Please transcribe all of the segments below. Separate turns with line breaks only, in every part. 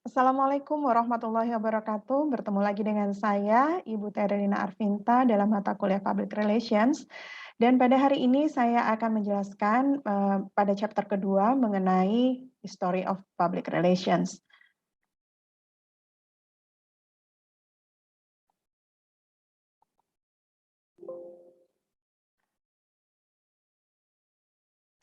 Assalamualaikum warahmatullahi wabarakatuh. Bertemu lagi dengan saya, Ibu Terina Arvinta dalam mata kuliah Public Relations. Dan pada hari ini saya akan menjelaskan pada chapter kedua mengenai History of Public Relations.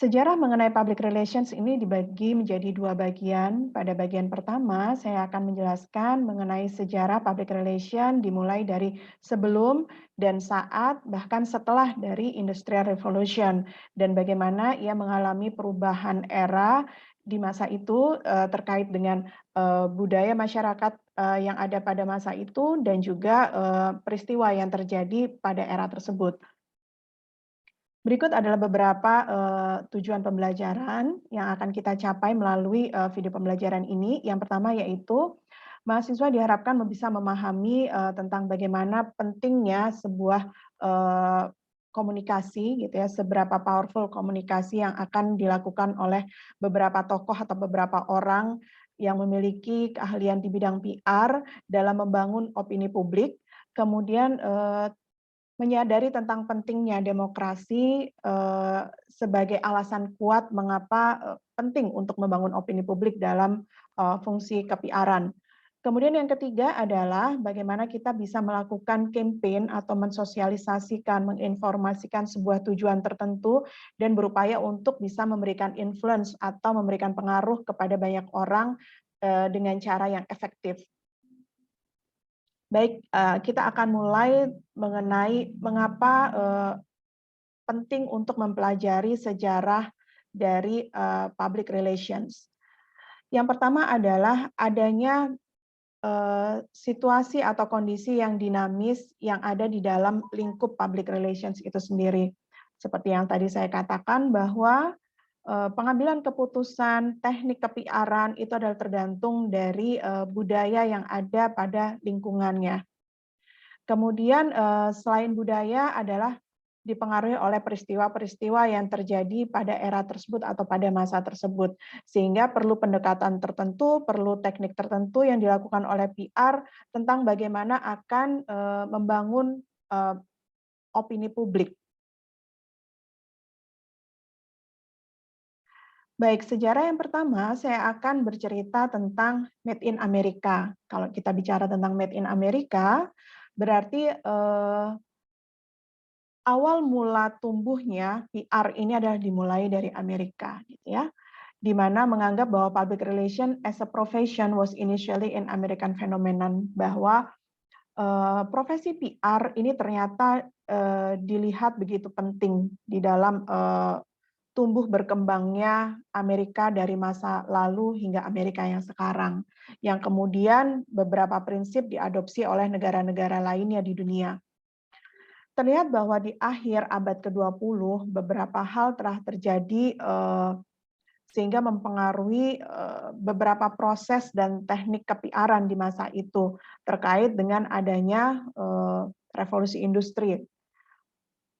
Sejarah mengenai public relations ini dibagi menjadi dua bagian. Pada bagian pertama, saya akan menjelaskan mengenai sejarah public relation dimulai dari sebelum dan saat, bahkan setelah dari Industrial Revolution, dan bagaimana ia mengalami perubahan era di masa itu terkait dengan budaya masyarakat yang ada pada masa itu dan juga peristiwa yang terjadi pada era tersebut. Berikut adalah beberapa tujuan pembelajaran yang akan kita capai melalui video pembelajaran ini. Yang pertama yaitu mahasiswa diharapkan bisa memahami tentang bagaimana pentingnya sebuah komunikasi, gitu ya, seberapa powerful komunikasi yang akan dilakukan oleh beberapa tokoh atau beberapa orang yang memiliki keahlian di bidang PR dalam membangun opini publik. Kemudian menyadari tentang pentingnya demokrasi sebagai alasan kuat mengapa penting untuk membangun opini publik dalam fungsi ke-PR-an. Kemudian yang ketiga adalah bagaimana kita bisa melakukan campaign atau mensosialisasikan, menginformasikan sebuah tujuan tertentu dan berupaya untuk bisa memberikan influence atau memberikan pengaruh kepada banyak orang dengan cara yang efektif. Baik, kita akan mulai mengenai mengapa penting untuk mempelajari sejarah dari public relations. Yang pertama adalah adanya situasi atau kondisi yang dinamis yang ada di dalam lingkup public relations itu sendiri. Seperti yang tadi saya katakan bahwa pengambilan keputusan, teknik ke-PR-an itu adalah tergantung dari budaya yang ada pada lingkungannya. Kemudian selain budaya adalah dipengaruhi oleh peristiwa-peristiwa yang terjadi pada era tersebut atau pada masa tersebut. Sehingga perlu pendekatan tertentu, perlu teknik tertentu yang dilakukan oleh PR tentang bagaimana akan membangun opini publik. Baik, sejarah yang pertama saya akan bercerita tentang Made in America. Kalau kita bicara tentang Made in America, berarti awal mula tumbuhnya PR ini adalah dimulai dari Amerika, gitu ya, di mana menganggap bahwa public relation as a profession was initially an American phenomenon, bahwa profesi PR ini ternyata dilihat begitu penting di dalam tumbuh berkembangnya Amerika dari masa lalu hingga Amerika yang sekarang, yang kemudian beberapa prinsip diadopsi oleh negara-negara lainnya di dunia. Terlihat bahwa di akhir abad ke-20 beberapa hal telah terjadi sehingga mempengaruhi beberapa proses dan teknik ke-PR-an di masa itu terkait dengan adanya revolusi industri.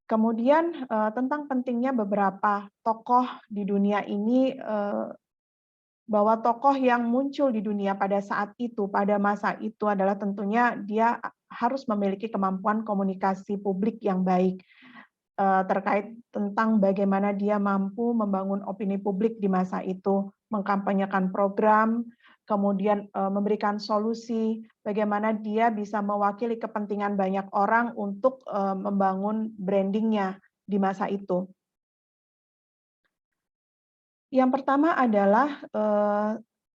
Kemudian tentang pentingnya beberapa tokoh di dunia ini, bahwa tokoh yang muncul di dunia pada saat itu, pada masa itu adalah tentunya dia harus memiliki kemampuan komunikasi publik yang baik, terkait tentang bagaimana dia mampu membangun opini publik di masa itu, mengkampanyekan program, kemudian memberikan solusi, bagaimana dia bisa mewakili kepentingan banyak orang untuk membangun brandingnya di masa itu. Yang pertama adalah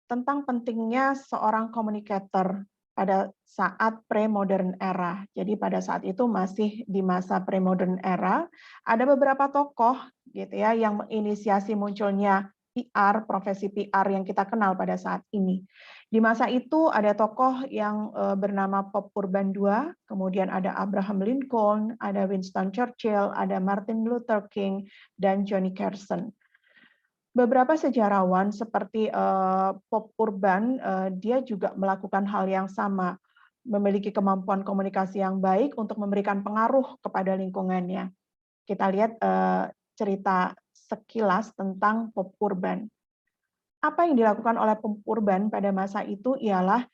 tentang pentingnya seorang communicator pada saat pre-modern era. Jadi pada saat itu masih di masa pre-modern era, ada beberapa tokoh gitu ya yang menginisiasi munculnya PR, profesi PR yang kita kenal pada saat ini. Di masa itu ada tokoh yang bernama Pope Urban II, kemudian ada Abraham Lincoln, ada Winston Churchill, ada Martin Luther King, dan Johnny Carson. Beberapa sejarawan seperti Pope Urban, dia juga melakukan hal yang sama, memiliki kemampuan komunikasi yang baik untuk memberikan pengaruh kepada lingkungannya. Kita lihat cerita sekilas tentang Pope Urban. apa yang dilakukan oleh Pope Urban pada masa itu ialah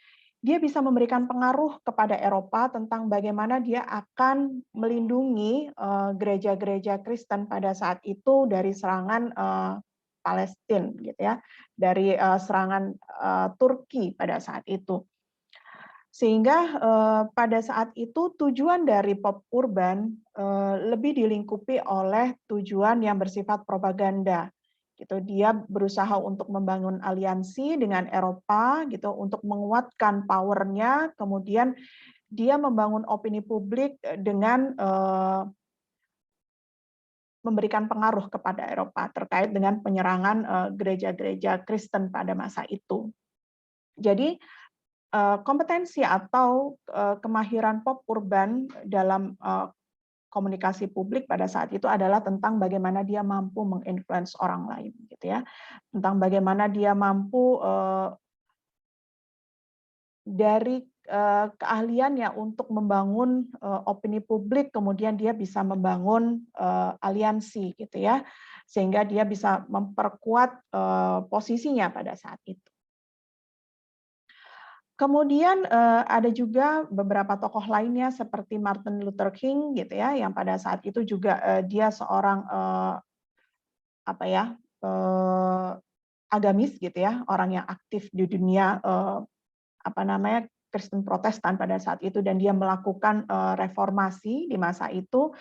dia bisa memberikan pengaruh kepada Eropa tentang bagaimana dia akan melindungi gereja-gereja Kristen pada saat itu dari serangan Palestina, gitu ya, dari serangan Turki pada saat itu. Sehingga pada saat itu tujuan dari Pope Urban lebih dilingkupi oleh tujuan yang bersifat propaganda. Gitu, dia berusaha untuk membangun aliansi dengan Eropa, gitu, untuk menguatkan powernya. Kemudian dia membangun opini publik dengan memberikan pengaruh kepada Eropa terkait dengan penyerangan gereja-gereja Kristen pada masa itu. Jadi kompetensi atau kemahiran Pope Urban dalam komunikasi publik pada saat itu adalah tentang bagaimana dia mampu menginfluence orang lain, gitu ya, tentang bagaimana dia mampu dari keahliannya untuk membangun opini publik, kemudian dia bisa membangun aliansi, gitu ya, sehingga dia bisa memperkuat posisinya pada saat itu. Kemudian ada juga beberapa tokoh lainnya seperti Martin Luther King, gitu ya, yang pada saat itu juga dia seorang apa ya, agamis, gitu ya, orang yang aktif di dunia apa namanya, Kristen Protestan pada saat itu, dan dia melakukan reformasi di masa itu.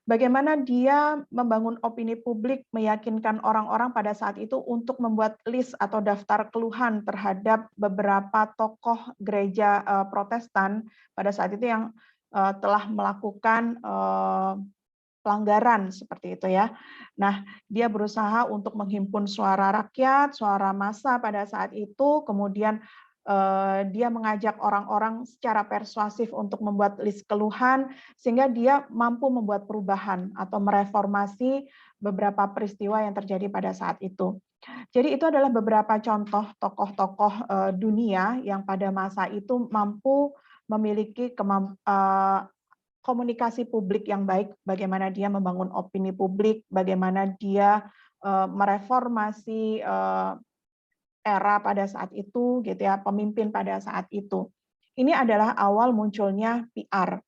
Bagaimana dia membangun opini publik, meyakinkan orang-orang pada saat itu untuk membuat list atau daftar keluhan terhadap beberapa tokoh gereja Protestan pada saat itu yang telah melakukan pelanggaran seperti itu ya. Nah, dia berusaha untuk menghimpun suara rakyat, suara massa pada saat itu, kemudian dia mengajak orang-orang secara persuasif untuk membuat list keluhan, sehingga dia mampu membuat perubahan atau mereformasi beberapa peristiwa yang terjadi pada saat itu. Jadi itu adalah beberapa contoh tokoh-tokoh dunia yang pada masa itu mampu memiliki komunikasi publik yang baik, bagaimana dia membangun opini publik, bagaimana dia mereformasi era pada saat itu, gitu ya, pemimpin pada saat itu. Ini adalah awal munculnya PR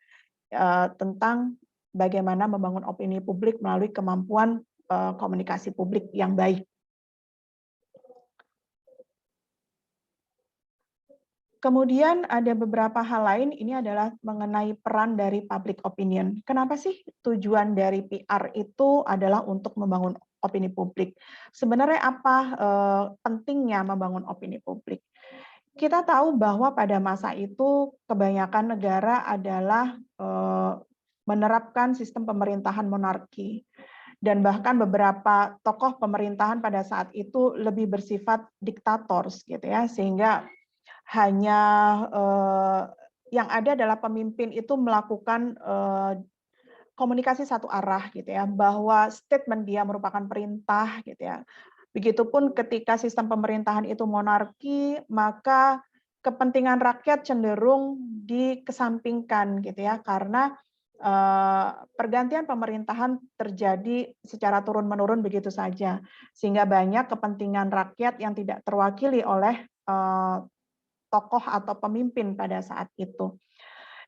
tentang bagaimana membangun opini publik melalui kemampuan komunikasi publik yang baik. Kemudian ada beberapa hal lain, ini adalah mengenai peran dari public opinion. Kenapa sih tujuan dari PR itu adalah untuk membangun opini publik? Sebenarnya apa pentingnya membangun opini publik? Kita tahu bahwa pada masa itu kebanyakan negara adalah menerapkan sistem pemerintahan monarki. Dan bahkan beberapa tokoh pemerintahan pada saat itu lebih bersifat diktators, gitu ya, sehingga hanya yang ada adalah pemimpin itu melakukan komunikasi satu arah, gitu ya, bahwa statement dia merupakan perintah, gitu ya. Begitupun ketika sistem pemerintahan itu monarki, maka kepentingan rakyat cenderung dikesampingkan, gitu ya, karena pergantian pemerintahan terjadi secara turun-menurun begitu saja, sehingga banyak kepentingan rakyat yang tidak terwakili oleh tokoh atau pemimpin pada saat itu.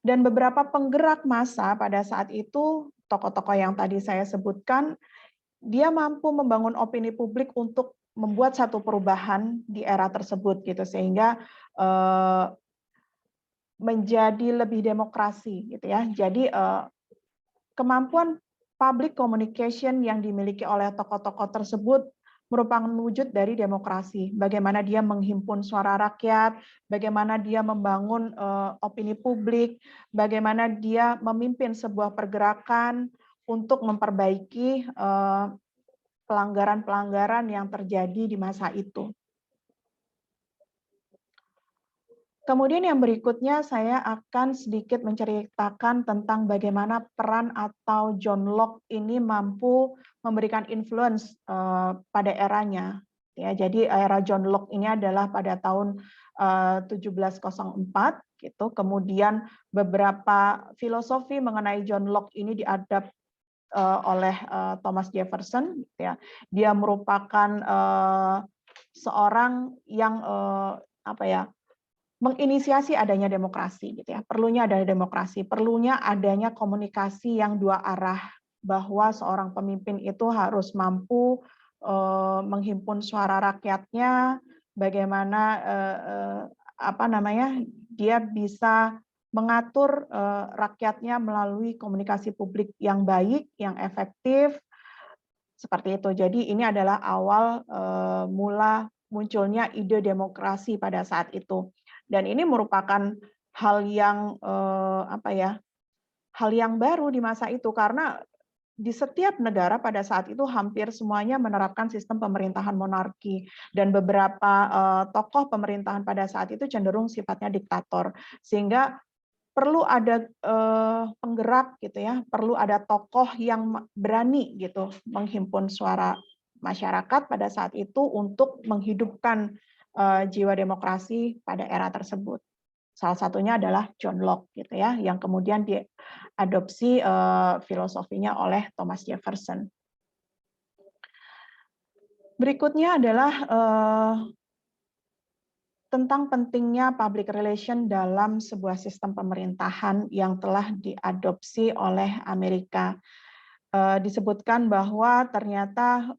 Dan beberapa penggerak massa pada saat itu, tokoh-tokoh yang tadi saya sebutkan, dia mampu membangun opini publik untuk membuat satu perubahan di era tersebut, gitu, sehingga menjadi lebih demokrasi, gitu ya. Jadi kemampuan public communication yang dimiliki oleh tokoh-tokoh tersebut merupakan wujud dari demokrasi. Bagaimana dia menghimpun suara rakyat, bagaimana dia membangun opini publik, bagaimana dia memimpin sebuah pergerakan untuk memperbaiki pelanggaran-pelanggaran yang terjadi di masa itu. Kemudian yang berikutnya saya akan sedikit menceritakan tentang bagaimana peran atau John Locke ini mampu memberikan influence pada eranya. Ya, jadi era John Locke ini adalah pada tahun 1704 gitu. Kemudian beberapa filosofi mengenai John Locke ini diadap oleh Thomas Jefferson, gitu ya. Dia merupakan seorang yang apa ya, menginisiasi adanya demokrasi gitu ya. Perlunya ada demokrasi, perlunya adanya komunikasi yang dua arah, bahwa seorang pemimpin itu harus mampu menghimpun suara rakyatnya, bagaimana apa namanya, dia bisa mengatur rakyatnya melalui komunikasi publik yang baik, yang efektif, seperti itu. Jadi ini adalah awal mula munculnya ide demokrasi pada saat itu. Dan ini merupakan hal yang apa ya, hal yang baru di masa itu karena di setiap negara pada saat itu hampir semuanya menerapkan sistem pemerintahan monarki dan beberapa tokoh pemerintahan pada saat itu cenderung sifatnya diktator. Sehingga perlu ada penggerak gitu ya, perlu ada tokoh yang berani gitu menghimpun suara masyarakat pada saat itu untuk menghidupkan jiwa demokrasi pada era tersebut. Salah satunya adalah John Locke gitu ya, yang kemudian diadopsi filosofinya oleh Thomas Jefferson. Berikutnya adalah tentang pentingnya public relation dalam sebuah sistem pemerintahan yang telah diadopsi oleh Amerika. Disebutkan bahwa ternyata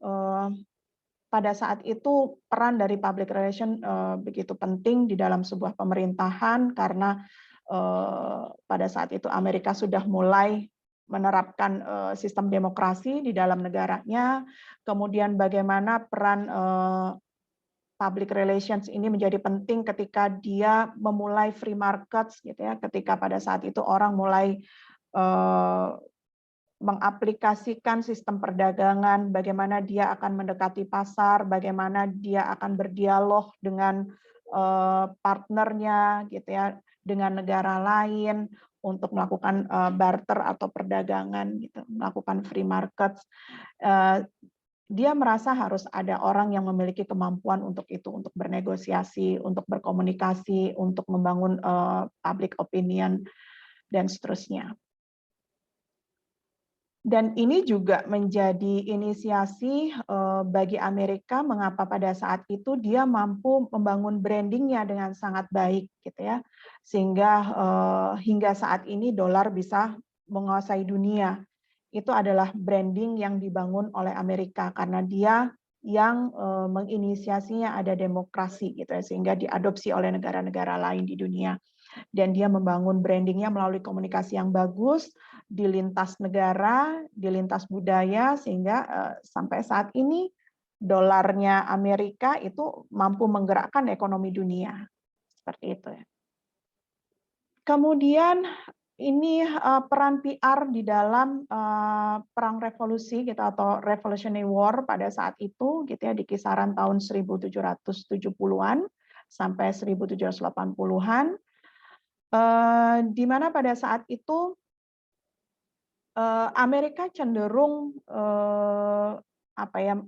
pada saat itu peran dari public relation begitu penting di dalam sebuah pemerintahan karena pada saat itu Amerika sudah mulai menerapkan sistem demokrasi di dalam negaranya, kemudian bagaimana peran public relations ini menjadi penting ketika dia memulai free markets gitu ya, ketika pada saat itu orang mulai mengaplikasikan sistem perdagangan, bagaimana dia akan mendekati pasar, bagaimana dia akan berdialog dengan partnernya gitu ya, dengan negara lain untuk melakukan barter atau perdagangan gitu, melakukan free markets. Dia merasa harus ada orang yang memiliki kemampuan untuk itu, untuk bernegosiasi, untuk berkomunikasi, untuk membangun public opinion, dan seterusnya. Dan ini juga menjadi inisiasi bagi Amerika mengapa pada saat itu dia mampu membangun brandingnya dengan sangat baik, gitu ya, sehingga hingga saat ini dolar bisa menguasai dunia. Itu adalah branding yang dibangun oleh Amerika karena dia yang menginisiasinya ada demokrasi gitu ya, sehingga diadopsi oleh negara-negara lain di dunia. Dan dia membangun brandingnya melalui komunikasi yang bagus di lintas negara, di lintas budaya, sehingga sampai saat ini dolarnya Amerika itu mampu menggerakkan ekonomi dunia. Seperti itu ya. Kemudian ini peran PR di dalam perang revolusi gitu atau Revolutionary War pada saat itu gitu ya, di kisaran tahun 1770-an sampai 1780-an, di mana pada saat itu Amerika cenderung apa ya,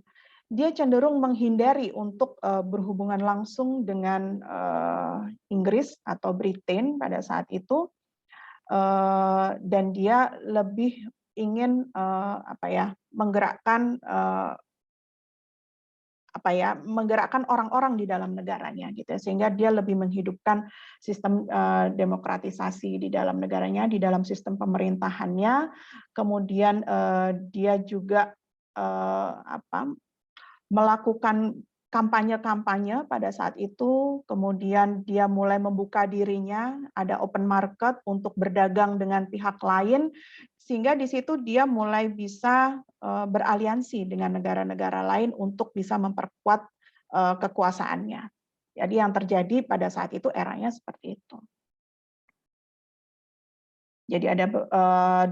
dia cenderung menghindari untuk berhubungan langsung dengan Inggris atau Britain pada saat itu. Dan dia lebih ingin apa ya, menggerakkan orang-orang di dalam negaranya gitu, sehingga dia lebih menghidupkan sistem demokratisasi di dalam negaranya, di dalam sistem pemerintahannya. Kemudian dia juga melakukan kampanye-kampanye pada saat itu, kemudian dia mulai membuka dirinya, ada open market untuk berdagang dengan pihak lain, sehingga di situ dia mulai bisa beraliansi dengan negara-negara lain untuk bisa memperkuat kekuasaannya. Jadi yang terjadi pada saat itu eranya seperti itu. Jadi ada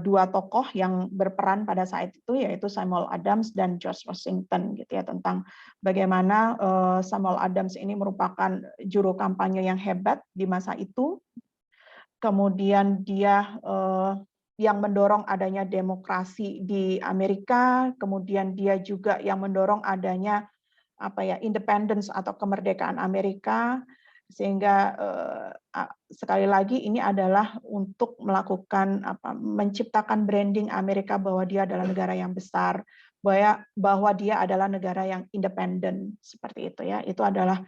dua tokoh yang berperan pada saat itu, yaitu Samuel Adams dan George Washington gitu ya, tentang bagaimana Samuel Adams ini merupakan juru kampanye yang hebat di masa itu. Kemudian dia yang mendorong adanya demokrasi di Amerika, kemudian dia juga yang mendorong adanya independence atau kemerdekaan Amerika, sehingga sekali lagi ini adalah untuk melakukan menciptakan branding Amerika bahwa dia adalah negara yang besar, bahwa dia adalah negara yang independen seperti itu ya. Itu adalah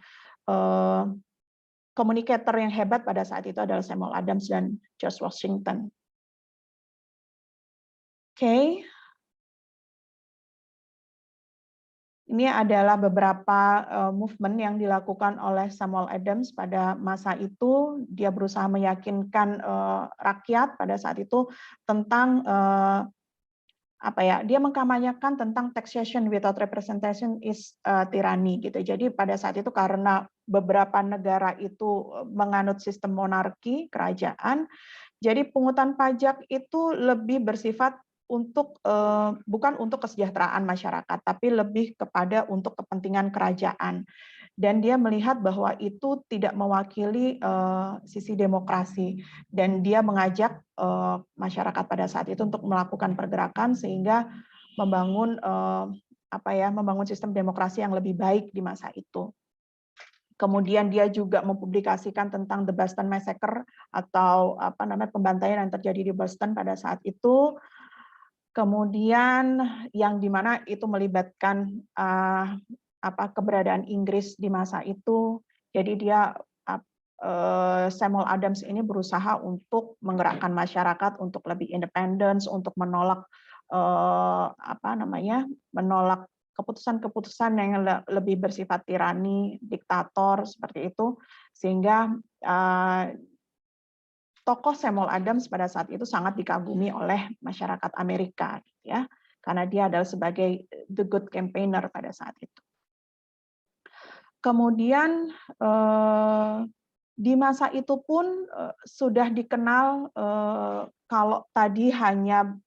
komunikator yang hebat pada saat itu adalah Samuel Adams dan George Washington. Oke. Ini adalah beberapa movement yang dilakukan oleh Samuel Adams pada masa itu. Dia berusaha meyakinkan rakyat pada saat itu tentang apa ya? Dia mengkampanyekan tentang taxation without representation is tyranny gitu. Jadi pada saat itu karena beberapa negara itu menganut sistem monarki, kerajaan, jadi pungutan pajak itu lebih bersifat untuk bukan untuk kesejahteraan masyarakat, tapi lebih kepada untuk kepentingan kerajaan. Dan dia melihat bahwa itu tidak mewakili sisi demokrasi. Dan dia mengajak masyarakat pada saat itu untuk melakukan pergerakan sehingga membangun membangun sistem demokrasi yang lebih baik di masa itu. Kemudian dia juga mempublikasikan tentang The Boston Massacre atau pembantaian yang terjadi di Boston pada saat itu. Kemudian yang di mana itu melibatkan keberadaan Inggris di masa itu. Jadi dia Samuel Adams ini berusaha untuk menggerakkan masyarakat untuk lebih independen, untuk menolak menolak keputusan-keputusan yang lebih bersifat tirani, diktator seperti itu, sehingga tokoh Samuel Adams pada saat itu sangat dikagumi oleh masyarakat Amerika, ya, karena dia adalah sebagai the good campaigner pada saat itu. Kemudian di masa itu pun sudah dikenal kalau tadi hanya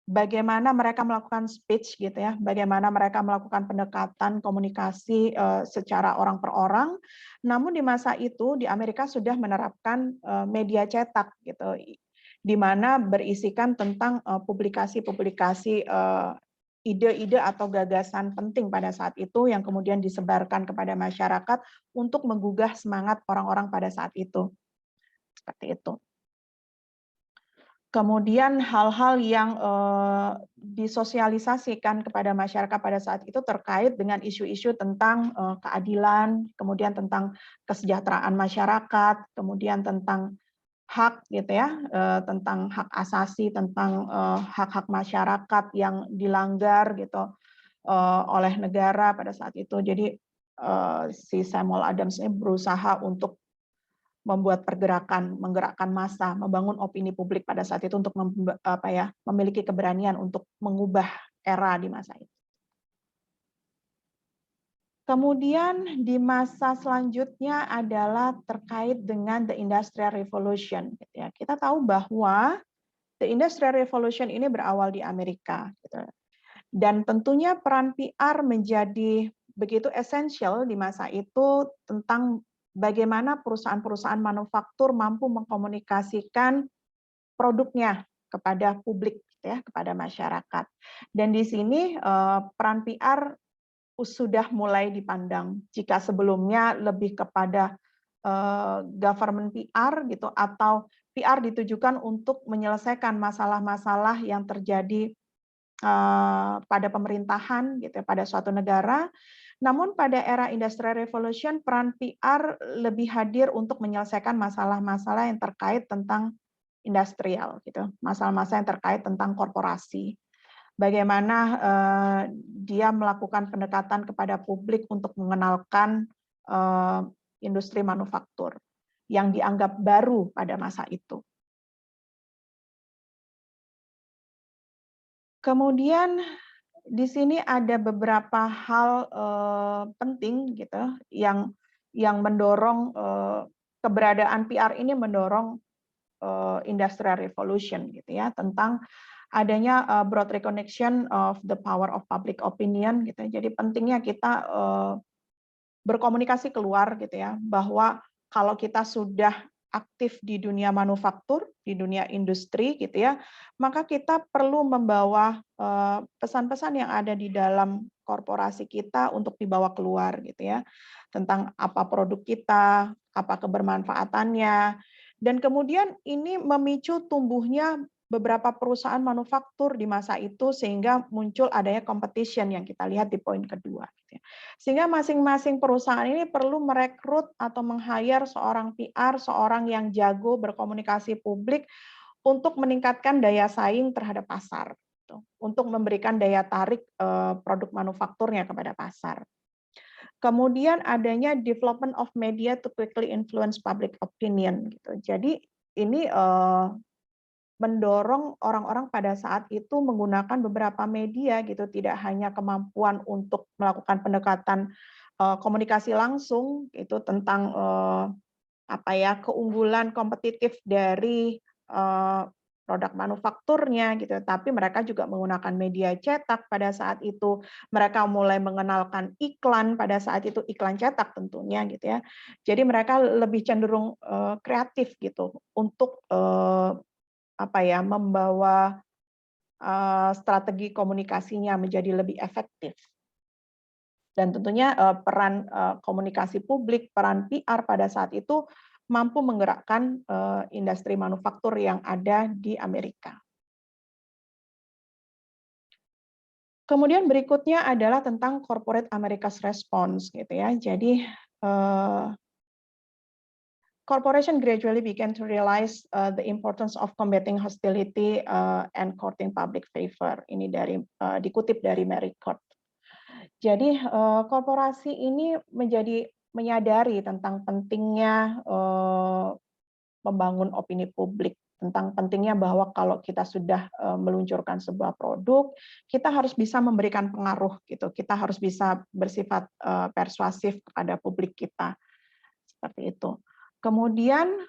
bagaimana mereka melakukan speech gitu ya, bagaimana mereka melakukan pendekatan komunikasi secara orang per orang. Namun di masa itu di Amerika sudah menerapkan media cetak gitu, di mana berisikan tentang publikasi-publikasi ide-ide atau gagasan penting pada saat itu yang kemudian disebarkan kepada masyarakat untuk menggugah semangat orang-orang pada saat itu. Seperti itu. Kemudian hal-hal yang disosialisasikan kepada masyarakat pada saat itu terkait dengan isu-isu tentang keadilan, kemudian tentang kesejahteraan masyarakat, kemudian tentang hak gitu ya, tentang hak asasi, tentang hak-hak masyarakat yang dilanggar gitu oleh negara pada saat itu. Jadi si Samuel Adams ini berusaha untuk membuat pergerakan, menggerakkan massa, membangun opini publik pada saat itu untuk memiliki keberanian untuk mengubah era di masa itu. Kemudian di masa selanjutnya adalah terkait dengan the Industrial Revolution. Kita tahu bahwa the Industrial Revolution ini berawal di Amerika. Dan tentunya peran PR menjadi begitu esensial di masa itu tentang bagaimana perusahaan-perusahaan manufaktur mampu mengkomunikasikan produknya kepada publik, ya, kepada masyarakat. Dan di sini peran PR sudah mulai dipandang. Jika sebelumnya lebih kepada government PR gitu atau PR ditujukan untuk menyelesaikan masalah-masalah yang terjadi pada pemerintahan gitu pada suatu negara. Namun pada era Industrial Revolution peran PR lebih hadir untuk menyelesaikan masalah-masalah yang terkait tentang industrial gitu, masalah-masalah yang terkait tentang korporasi. Bagaimana dia melakukan pendekatan kepada publik untuk mengenalkan industri manufaktur yang dianggap baru pada masa itu. Kemudian di sini ada beberapa hal penting gitu yang mendorong keberadaan PR ini mendorong Industrial Revolution gitu ya, tentang adanya broad recognition of the power of public opinion gitu. Jadi pentingnya kita berkomunikasi keluar gitu ya, bahwa kalau kita sudah aktif di dunia manufaktur, di dunia industri gitu ya, maka kita perlu membawa pesan-pesan yang ada di dalam korporasi kita untuk dibawa keluar gitu ya, tentang apa produk kita, apa kebermanfaatannya, dan kemudian ini memicu tumbuhnya beberapa perusahaan manufaktur di masa itu sehingga muncul adanya competition yang kita lihat di poin kedua. Gitu ya. Sehingga masing-masing perusahaan ini perlu merekrut atau meng-hire seorang PR, seorang yang jago berkomunikasi publik untuk meningkatkan daya saing terhadap pasar, gitu. Untuk memberikan daya tarik produk manufakturnya kepada pasar. Kemudian adanya development of media to quickly influence public opinion. Gitu. Jadi ini mendorong orang-orang pada saat itu menggunakan beberapa media gitu, tidak hanya kemampuan untuk melakukan pendekatan komunikasi langsung itu tentang apa ya keunggulan kompetitif dari produk manufakturnya gitu, tapi mereka juga menggunakan media cetak pada saat itu. Mereka mulai mengenalkan iklan pada saat itu, iklan cetak tentunya gitu ya. Jadi mereka lebih cenderung kreatif gitu untuk apa ya, membawa strategi komunikasinya menjadi lebih efektif. Dan tentunya peran komunikasi publik, peran PR pada saat itu mampu menggerakkan industri manufaktur yang ada di Amerika. Kemudian berikutnya adalah tentang corporate America's response gitu ya. Jadi corporation gradually began to realize the importance of combating hostility and courting public favor. Ini dari dikutip dari Mary Court. Jadi korporasi ini menyadari tentang pentingnya membangun opini publik, tentang pentingnya bahwa kalau kita sudah meluncurkan sebuah produk, kita harus bisa memberikan pengaruh gitu. Kita harus bisa bersifat persuasif kepada publik kita. Seperti itu. Kemudian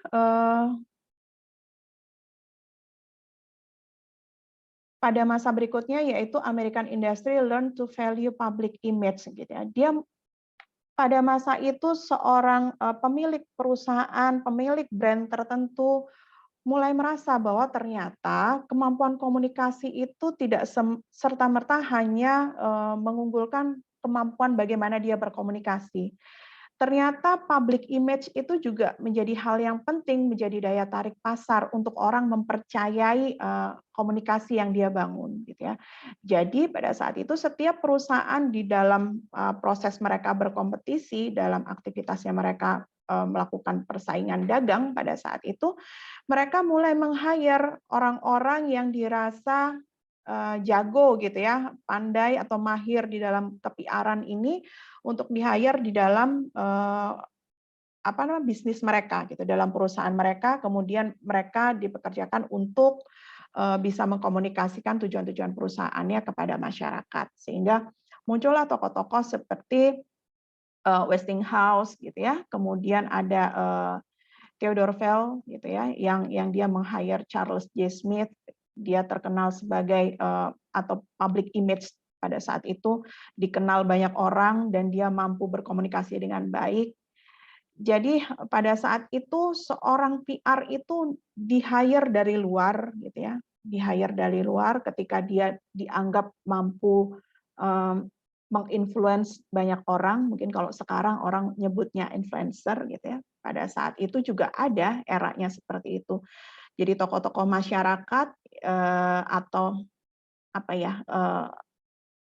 pada masa berikutnya yaitu American industry learn to value public image gitu ya. Dia pada masa itu seorang pemilik perusahaan, pemilik brand tertentu mulai merasa bahwa ternyata kemampuan komunikasi itu tidak serta-merta hanya mengunggulkan kemampuan bagaimana dia berkomunikasi. Ternyata public image itu juga menjadi hal yang penting, menjadi daya tarik pasar untuk orang mempercayai komunikasi yang dia bangun, gitu ya. Jadi pada saat itu setiap perusahaan di dalam proses mereka berkompetisi, dalam aktivitasnya mereka melakukan persaingan dagang pada saat itu, mereka mulai meng-hire orang-orang yang dirasa jago gitu ya, pandai atau mahir di dalam kepiaran ini untuk di-hire di dalam bisnis mereka gitu, dalam perusahaan mereka, kemudian mereka dipekerjakan untuk bisa mengkomunikasikan tujuan-tujuan perusahaannya kepada masyarakat. Sehingga muncullah tokoh-tokoh seperti Westinghouse gitu ya, kemudian ada Theodore Fell gitu ya, yang dia meng-hire Charles J. Smith, dia terkenal sebagai atau public image pada saat itu dikenal banyak orang dan dia mampu berkomunikasi dengan baik. Jadi pada saat itu seorang PR itu di-hire dari luar gitu ya, di-hire dari luar ketika dia dianggap mampu menginfluence banyak orang, mungkin kalau sekarang orang nyebutnya influencer gitu ya. Pada saat itu juga ada eranya seperti itu. Jadi tokoh-tokoh masyarakat atau apa ya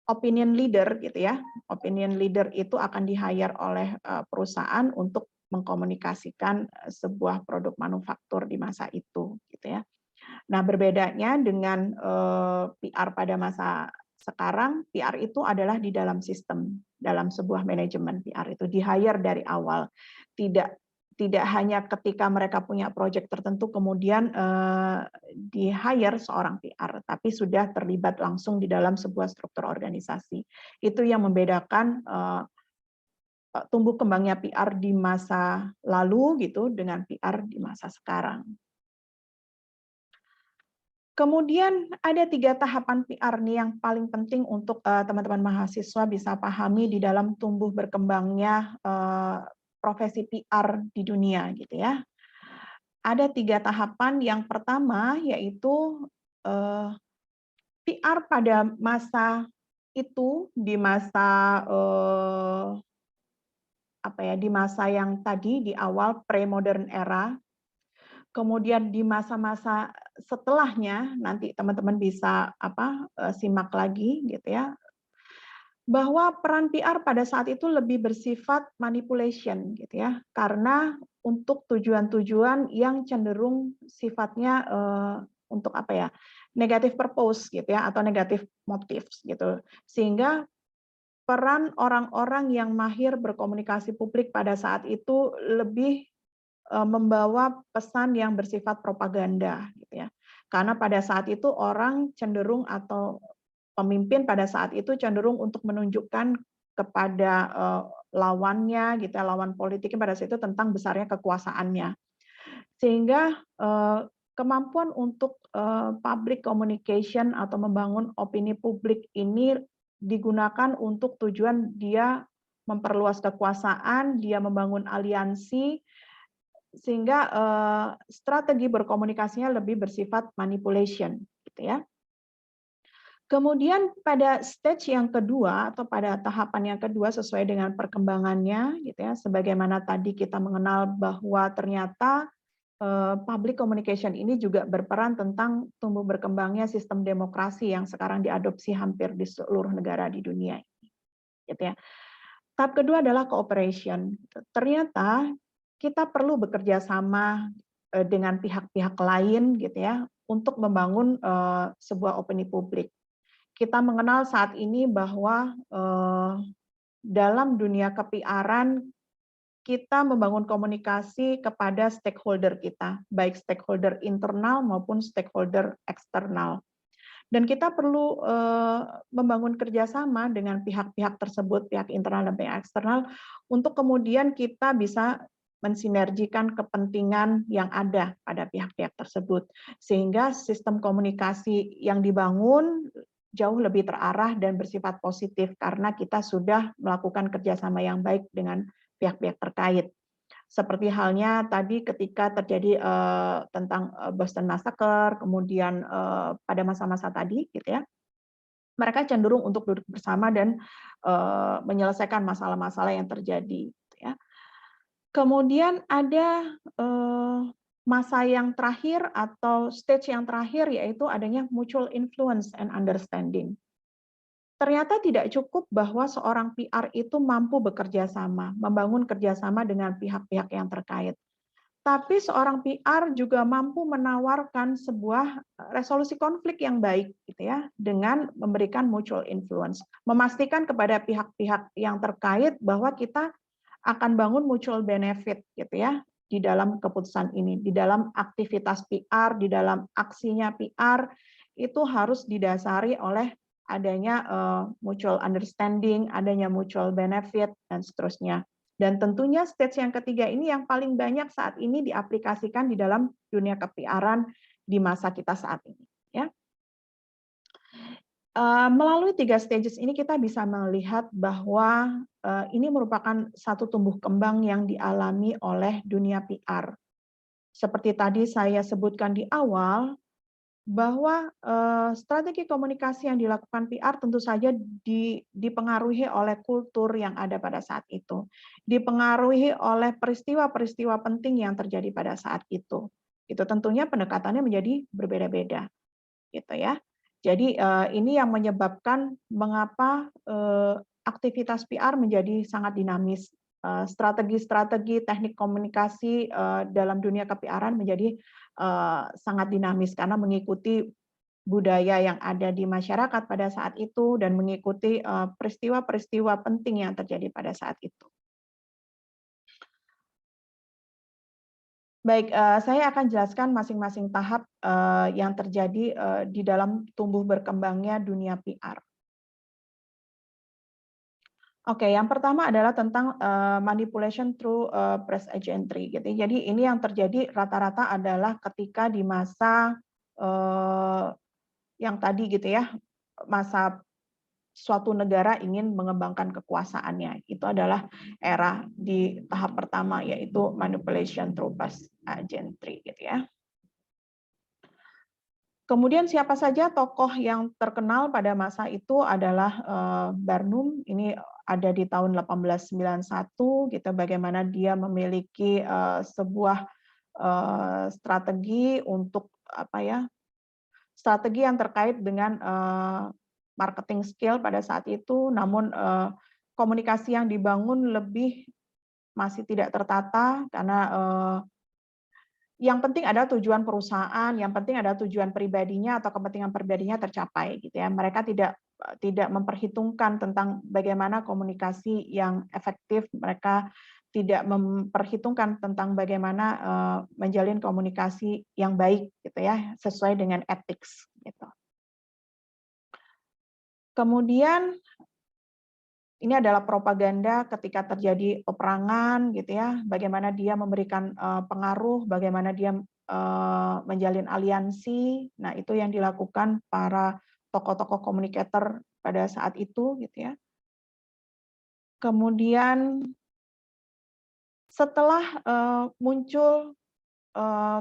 opinion leader gitu ya. Opinion leader itu akan di-hire oleh perusahaan untuk mengkomunikasikan sebuah produk manufaktur di masa itu gitu ya. Nah, berbedanya dengan PR pada masa sekarang, PR itu adalah di dalam sistem, dalam sebuah manajemen PR itu di-hire dari awal. Tidak hanya ketika mereka punya proyek tertentu kemudian di-hire seorang PR, tapi sudah terlibat langsung di dalam sebuah struktur organisasi. Itu yang membedakan tumbuh kembangnya PR di masa lalu gitu dengan PR di masa sekarang. Kemudian ada 3 tahapan PR nih yang paling penting untuk teman-teman mahasiswa bisa pahami di dalam tumbuh berkembangnya profesi PR di dunia gitu ya. Ada 3 tahapan. Yang pertama yaitu PR pada masa itu di masa di masa yang tadi di awal pre-modern era, kemudian di masa-masa setelahnya nanti teman-teman bisa simak lagi gitu ya, bahwa peran PR pada saat itu lebih bersifat manipulation gitu ya, karena untuk tujuan-tujuan yang cenderung sifatnya untuk negative purpose gitu ya, atau negative motives gitu. Sehingga peran orang-orang yang mahir berkomunikasi publik pada saat itu lebih membawa pesan yang bersifat propaganda gitu ya. Karena pada saat itu orang cenderung atau pemimpin pada saat itu cenderung untuk menunjukkan kepada lawannya gitu ya, lawan politiknya pada saat itu tentang besarnya kekuasaannya. Sehingga kemampuan untuk public communication atau membangun opini publik ini digunakan untuk tujuan dia memperluas kekuasaan, dia membangun aliansi, sehingga strategi berkomunikasinya lebih bersifat manipulation gitu ya. Kemudian pada stage yang kedua atau pada tahapan yang kedua sesuai dengan perkembangannya gitu ya, sebagaimana tadi kita mengenal bahwa ternyata public communication ini juga berperan tentang tumbuh berkembangnya sistem demokrasi yang sekarang diadopsi hampir di seluruh negara di dunia ini, gitu ya. Tahap kedua adalah cooperation. Ternyata kita perlu bekerja sama dengan pihak-pihak lain gitu ya untuk membangun sebuah opini publik. Kita mengenal saat ini bahwa dalam dunia ke-PR-an kita membangun komunikasi kepada stakeholder kita, baik stakeholder internal maupun stakeholder eksternal. Dan kita perlu membangun kerjasama dengan pihak-pihak tersebut, pihak internal dan pihak eksternal, untuk kemudian kita bisa mensinergikan kepentingan yang ada pada pihak-pihak tersebut. Sehingga sistem komunikasi yang dibangun jauh lebih terarah dan bersifat positif, karena kita sudah melakukan kerjasama yang baik dengan pihak-pihak terkait. Seperti halnya tadi ketika terjadi tentang Boston Massacre, kemudian pada masa-masa tadi, gitu ya, mereka cenderung untuk duduk bersama dan menyelesaikan masalah-masalah yang terjadi. Gitu ya. Kemudian ada masa yang terakhir atau stage yang terakhir, yaitu adanya mutual influence and understanding. Ternyata tidak cukup bahwa seorang PR itu mampu bekerja sama, membangun kerjasama dengan pihak-pihak yang terkait. Tapi seorang PR juga mampu menawarkan sebuah resolusi konflik yang baik, gitu ya, dengan memberikan mutual influence, memastikan kepada pihak-pihak yang terkait bahwa kita akan bangun mutual benefit, gitu ya, di dalam keputusan ini, di dalam aktivitas PR, di dalam aksinya PR itu harus didasari oleh adanya mutual understanding, adanya mutual benefit, dan seterusnya. Dan tentunya stage yang ketiga ini yang paling banyak saat ini diaplikasikan di dalam dunia ke-PR-an di masa kita saat ini. Ya. Melalui 3 stages ini kita bisa melihat bahwa ini merupakan satu tumbuh kembang yang dialami oleh dunia PR. Seperti tadi saya sebutkan di awal, bahwa strategi komunikasi yang dilakukan PR tentu saja dipengaruhi oleh kultur yang ada pada saat itu, dipengaruhi oleh peristiwa-peristiwa penting yang terjadi pada saat itu. Itu tentunya pendekatannya menjadi berbeda-beda, gitu ya. Jadi ini yang menyebabkan mengapa aktivitas PR menjadi sangat dinamis. Strategi-strategi teknik komunikasi dalam dunia ke-PR-an menjadi sangat dinamis karena mengikuti budaya yang ada di masyarakat pada saat itu dan mengikuti peristiwa-peristiwa penting yang terjadi pada saat itu. Baik, saya akan jelaskan masing-masing tahap yang terjadi di dalam tumbuh berkembangnya dunia PR. Oke, yang pertama adalah tentang manipulation through press agentry gitu. Jadi ini yang terjadi rata-rata adalah ketika di masa yang tadi gitu ya, masa suatu negara ingin mengembangkan kekuasaannya. Itu adalah era di tahap pertama, yaitu manipulation through press agentry gitu ya. Kemudian siapa saja tokoh yang terkenal pada masa itu adalah Barnum. Ini ada di tahun 1891 gitu, bagaimana dia memiliki sebuah strategi untuk apa ya, strategi yang terkait dengan marketing skill pada saat itu, namun komunikasi yang dibangun masih tidak tertata karena yang penting adalah tujuan perusahaan, yang penting adalah tujuan pribadinya atau kepentingan pribadinya tercapai gitu ya. Mereka tidak memperhitungkan tentang bagaimana komunikasi yang efektif, mereka tidak memperhitungkan tentang bagaimana menjalin komunikasi yang baik gitu ya, sesuai dengan ethics gitu. Kemudian ini adalah propaganda ketika terjadi peperangan gitu ya, bagaimana dia memberikan pengaruh, bagaimana dia menjalin aliansi. Nah, itu yang dilakukan para tokoh-tokoh komunikator pada saat itu gitu ya. Kemudian setelah muncul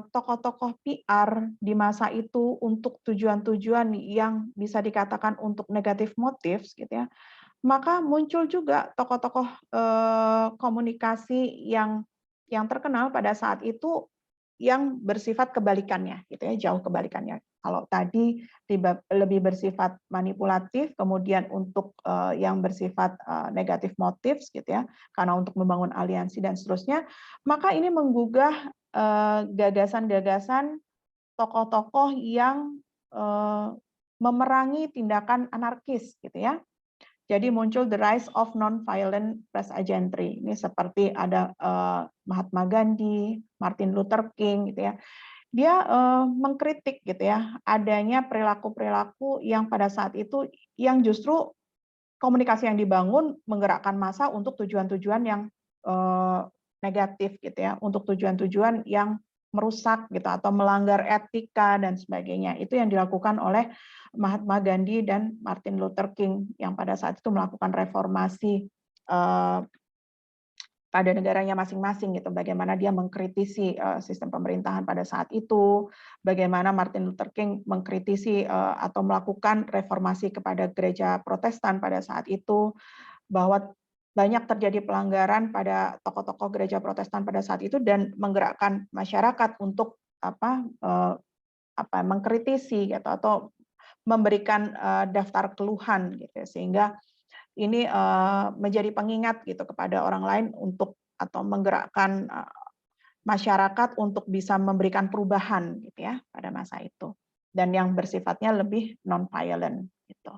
tokoh-tokoh PR di masa itu untuk tujuan-tujuan yang bisa dikatakan untuk negatif motifs gitu ya, maka muncul juga tokoh-tokoh komunikasi yang terkenal pada saat itu yang bersifat kebalikannya, gitu ya, jauh kebalikannya. Kalau tadi lebih bersifat manipulatif, kemudian untuk yang bersifat negatif motifs, gitu ya, karena untuk membangun aliansi dan seterusnya, maka ini menggugah gagasan-gagasan tokoh-tokoh yang memerangi tindakan anarkis, gitu ya. Jadi muncul the rise of non-violent press agentry. Ini seperti ada Mahatma Gandhi, Martin Luther King, gitu ya. Dia mengkritik gitu ya adanya perilaku-perilaku yang pada saat itu yang justru komunikasi yang dibangun menggerakkan massa untuk tujuan-tujuan yang negatif gitu ya, untuk tujuan-tujuan yang merusak gitu atau melanggar etika dan sebagainya. Itu yang dilakukan oleh Mahatma Gandhi dan Martin Luther King yang pada saat itu melakukan reformasi pada negaranya masing-masing gitu. Bagaimana dia mengkritisi sistem pemerintahan pada saat itu, bagaimana Martin Luther King mengkritisi atau melakukan reformasi kepada gereja Protestan pada saat itu, bahwa banyak terjadi pelanggaran pada tokoh-tokoh gereja Protestan pada saat itu dan menggerakkan masyarakat untuk mengkritisi gitu atau memberikan daftar keluhan gitu sehingga ini menjadi pengingat gitu kepada orang lain untuk atau menggerakkan masyarakat untuk bisa memberikan perubahan gitu ya pada masa itu dan yang bersifatnya lebih non violent gitu.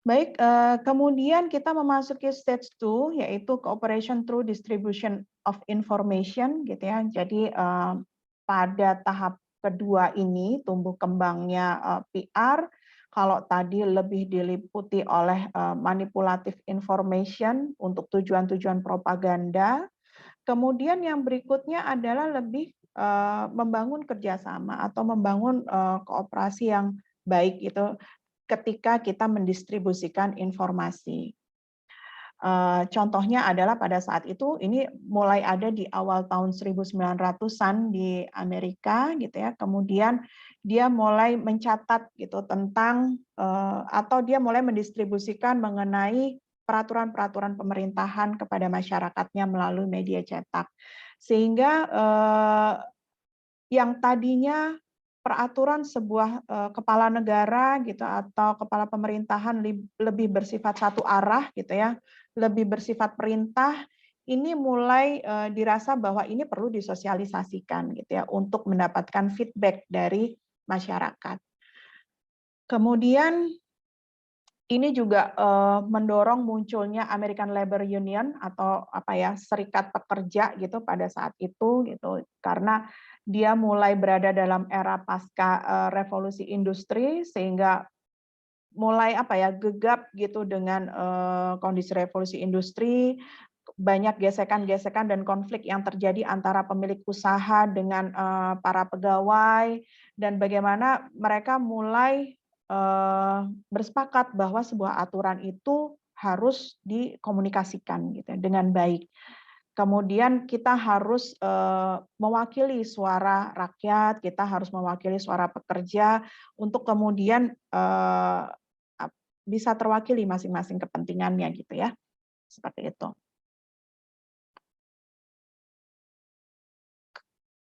Baik, kemudian kita memasuki stage 2 yaitu cooperation through distribution of information gitu ya. Jadi pada tahap kedua ini tumbuh kembangnya PR, kalau tadi lebih diliputi oleh manipulative information untuk tujuan-tujuan propaganda. Kemudian yang berikutnya adalah lebih membangun kerjasama atau membangun kooperasi yang baik itu ketika kita mendistribusikan informasi. Contohnya adalah pada saat itu ini mulai ada di awal tahun 1900-an di Amerika gitu ya. Kemudian dia mulai mencatat gitu tentang atau dia mulai mendistribusikan mengenai peraturan-peraturan pemerintahan kepada masyarakatnya melalui media cetak. Sehingga yang tadinya peraturan sebuah kepala negara gitu atau kepala pemerintahan lebih bersifat satu arah gitu ya, lebih bersifat perintah, ini mulai dirasa bahwa ini perlu disosialisasikan gitu ya untuk mendapatkan feedback dari masyarakat. Kemudian ini juga mendorong munculnya American Labor Union atau serikat pekerja gitu pada saat itu gitu karena dia mulai berada dalam era pasca revolusi industri sehingga mulai gegap gitu dengan kondisi revolusi industri, banyak gesekan-gesekan dan konflik yang terjadi antara pemilik usaha dengan para pegawai dan bagaimana mereka mulai bersepakat bahwa sebuah aturan itu harus dikomunikasikan gitu dengan baik. Kemudian kita harus mewakili suara rakyat, kita harus mewakili suara pekerja untuk kemudian bisa terwakili masing-masing kepentingannya gitu ya. Seperti itu.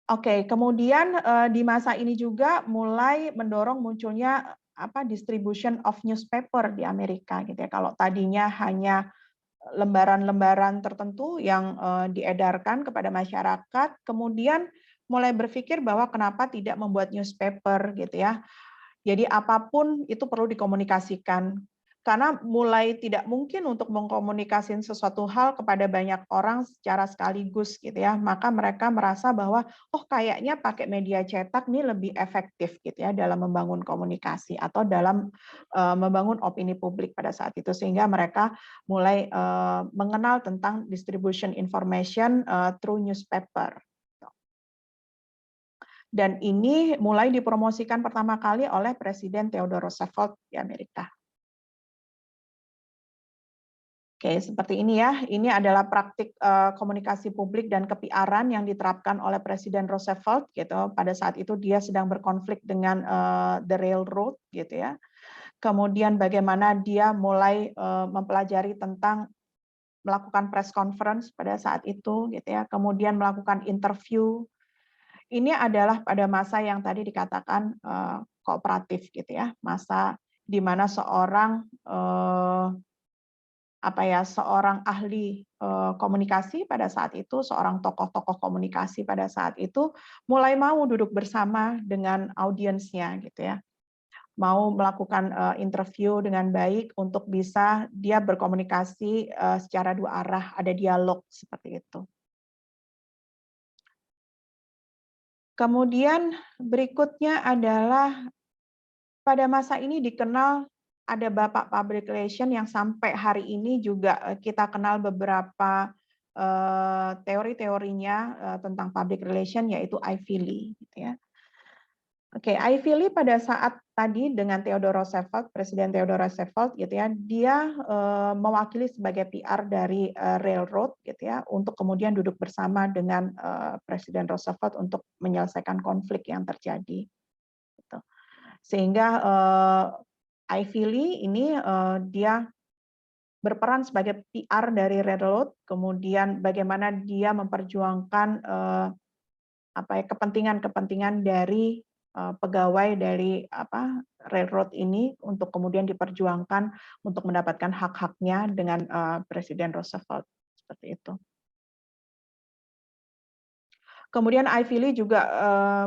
Oke, kemudian di masa ini juga mulai mendorong munculnya distribution of newspaper di Amerika gitu ya. Kalau tadinya hanya lembaran-lembaran tertentu yang diedarkan kepada masyarakat, kemudian mulai berpikir bahwa kenapa tidak membuat newspaper gitu ya. Jadi apapun itu perlu dikomunikasikan. Karena mulai tidak mungkin untuk mengkomunikasikan sesuatu hal kepada banyak orang secara sekaligus gitu ya. Maka mereka merasa bahwa oh kayaknya pakai media cetak ini lebih efektif gitu ya dalam membangun komunikasi atau dalam membangun opini publik pada saat itu, sehingga mereka mulai mengenal tentang distribution information through newspaper. Dan ini mulai dipromosikan pertama kali oleh Presiden Theodore Roosevelt di Amerika. Oke, seperti ini ya. Ini adalah praktik komunikasi publik dan ke-PR-an yang diterapkan oleh Presiden Roosevelt gitu. Pada saat itu dia sedang berkonflik dengan the railroad gitu ya. Kemudian bagaimana dia mulai mempelajari tentang melakukan press conference pada saat itu gitu ya. Kemudian melakukan interview. Ini adalah pada masa yang tadi dikatakan kooperatif gitu ya, masa di mana seorang seorang ahli komunikasi pada saat itu, seorang tokoh-tokoh komunikasi pada saat itu mulai mau duduk bersama dengan audiensnya gitu ya, mau melakukan interview dengan baik untuk bisa dia berkomunikasi secara dua arah, ada dialog seperti itu. Kemudian berikutnya adalah pada masa ini dikenal ada Bapak Public Relation yang sampai hari ini juga kita kenal beberapa teori-teorinya tentang public relation, yaitu Ivy Lee gitu ya. Oke, Ivy Lee pada saat tadi dengan Theodore Roosevelt, Presiden Theodore Roosevelt gitu ya, dia mewakili sebagai PR dari railroad gitu ya, untuk kemudian duduk bersama dengan Presiden Roosevelt untuk menyelesaikan konflik yang terjadi. Gitu. Sehingga Ivy Lee ini dia berperan sebagai PR dari railroad, kemudian bagaimana dia memperjuangkan kepentingan-kepentingan dari pegawai dari railroad ini untuk kemudian diperjuangkan untuk mendapatkan hak-haknya dengan Presiden Roosevelt seperti itu. Kemudian Ivy Lee juga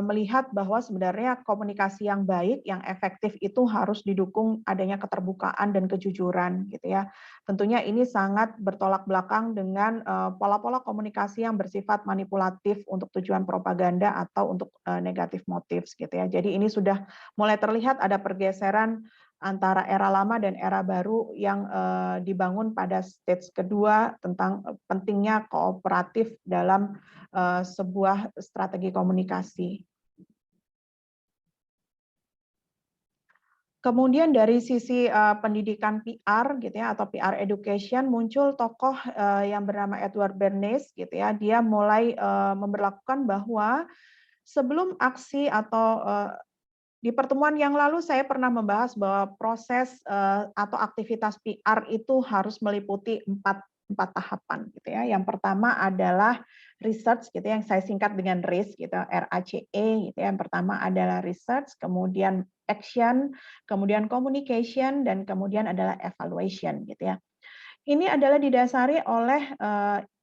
melihat bahwa sebenarnya komunikasi yang baik, yang efektif itu harus didukung adanya keterbukaan dan kejujuran gitu ya. Tentunya ini sangat bertolak belakang dengan pola-pola komunikasi yang bersifat manipulatif untuk tujuan propaganda atau untuk negatif motif gitu ya. Jadi ini sudah mulai terlihat ada pergeseran antara era lama dan era baru yang dibangun pada stage kedua tentang pentingnya kooperatif dalam sebuah strategi komunikasi. Kemudian dari sisi pendidikan PR gitu ya, atau PR education, muncul tokoh yang bernama Edward Bernays gitu ya. Dia mulai memberlakukan bahwa sebelum aksi atau di pertemuan yang lalu saya pernah membahas bahwa proses atau aktivitas PR itu harus meliputi empat tahapan gitu ya. Yang pertama adalah research gitu ya, yang saya singkat dengan RACE gitu, RACE gitu ya. Yang pertama adalah research, kemudian action, kemudian communication, dan kemudian adalah evaluation gitu ya. Ini adalah didasari oleh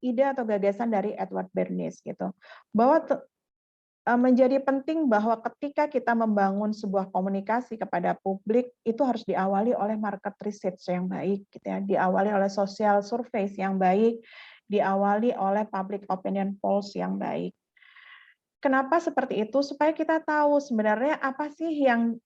ide atau gagasan dari Edward Bernays gitu, bahwa menjadi penting bahwa ketika kita membangun sebuah komunikasi kepada publik, itu harus diawali oleh market research yang baik, gitu ya. Diawali oleh social surveys yang baik, diawali oleh public opinion polls yang baik. Kenapa seperti itu? Supaya kita tahu sebenarnya apa sih yang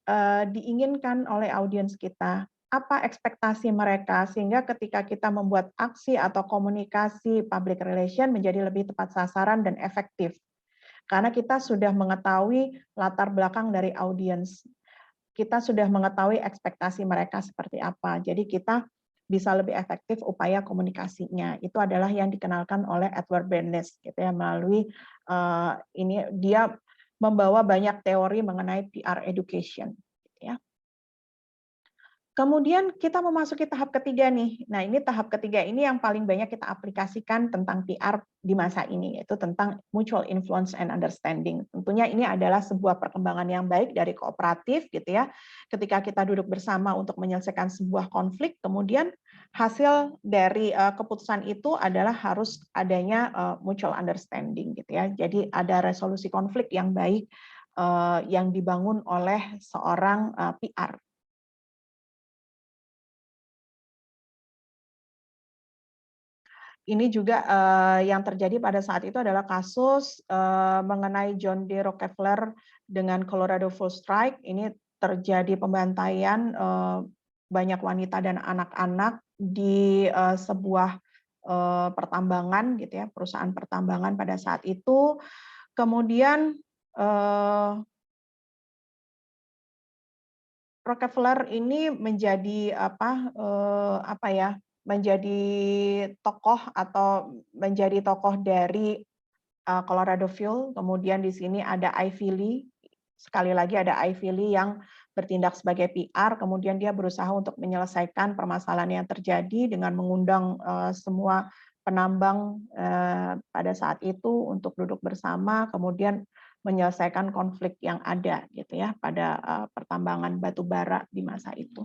diinginkan oleh audiens kita, apa ekspektasi mereka, sehingga ketika kita membuat aksi atau komunikasi public relation menjadi lebih tepat sasaran dan efektif. Karena kita sudah mengetahui latar belakang dari audiens. Kita sudah mengetahui ekspektasi mereka seperti apa. Jadi kita bisa lebih efektif upaya komunikasinya. Itu adalah yang dikenalkan oleh Edward Bernays gitu ya, melalui ini dia membawa banyak teori mengenai PR education gitu ya. Kemudian kita memasuki tahap ketiga nih. Nah, ini tahap ketiga ini yang paling banyak kita aplikasikan tentang PR di masa ini, yaitu tentang mutual influence and understanding. Tentunya ini adalah sebuah perkembangan yang baik dari kooperatif gitu ya. Ketika kita duduk bersama untuk menyelesaikan sebuah konflik, kemudian hasil dari keputusan itu adalah harus adanya mutual understanding gitu ya. Jadi ada resolusi konflik yang baik yang dibangun oleh seorang PR. Ini juga yang terjadi pada saat itu adalah kasus mengenai John D. Rockefeller dengan Colorado Full Strike. Ini terjadi pembantaian banyak wanita dan anak-anak di sebuah pertambangan gitu ya, perusahaan pertambangan pada saat itu. Kemudian Rockefeller ini menjadi menjadi tokoh atau menjadi tokoh dari Colorado Fuel. Kemudian di sini ada Ivy Lee. Sekali lagi ada Ivy Lee yang bertindak sebagai PR. Kemudian dia berusaha untuk menyelesaikan permasalahan yang terjadi dengan mengundang semua penambang pada saat itu untuk duduk bersama. Kemudian menyelesaikan konflik yang ada gitu ya pada pertambangan batu bara di masa itu.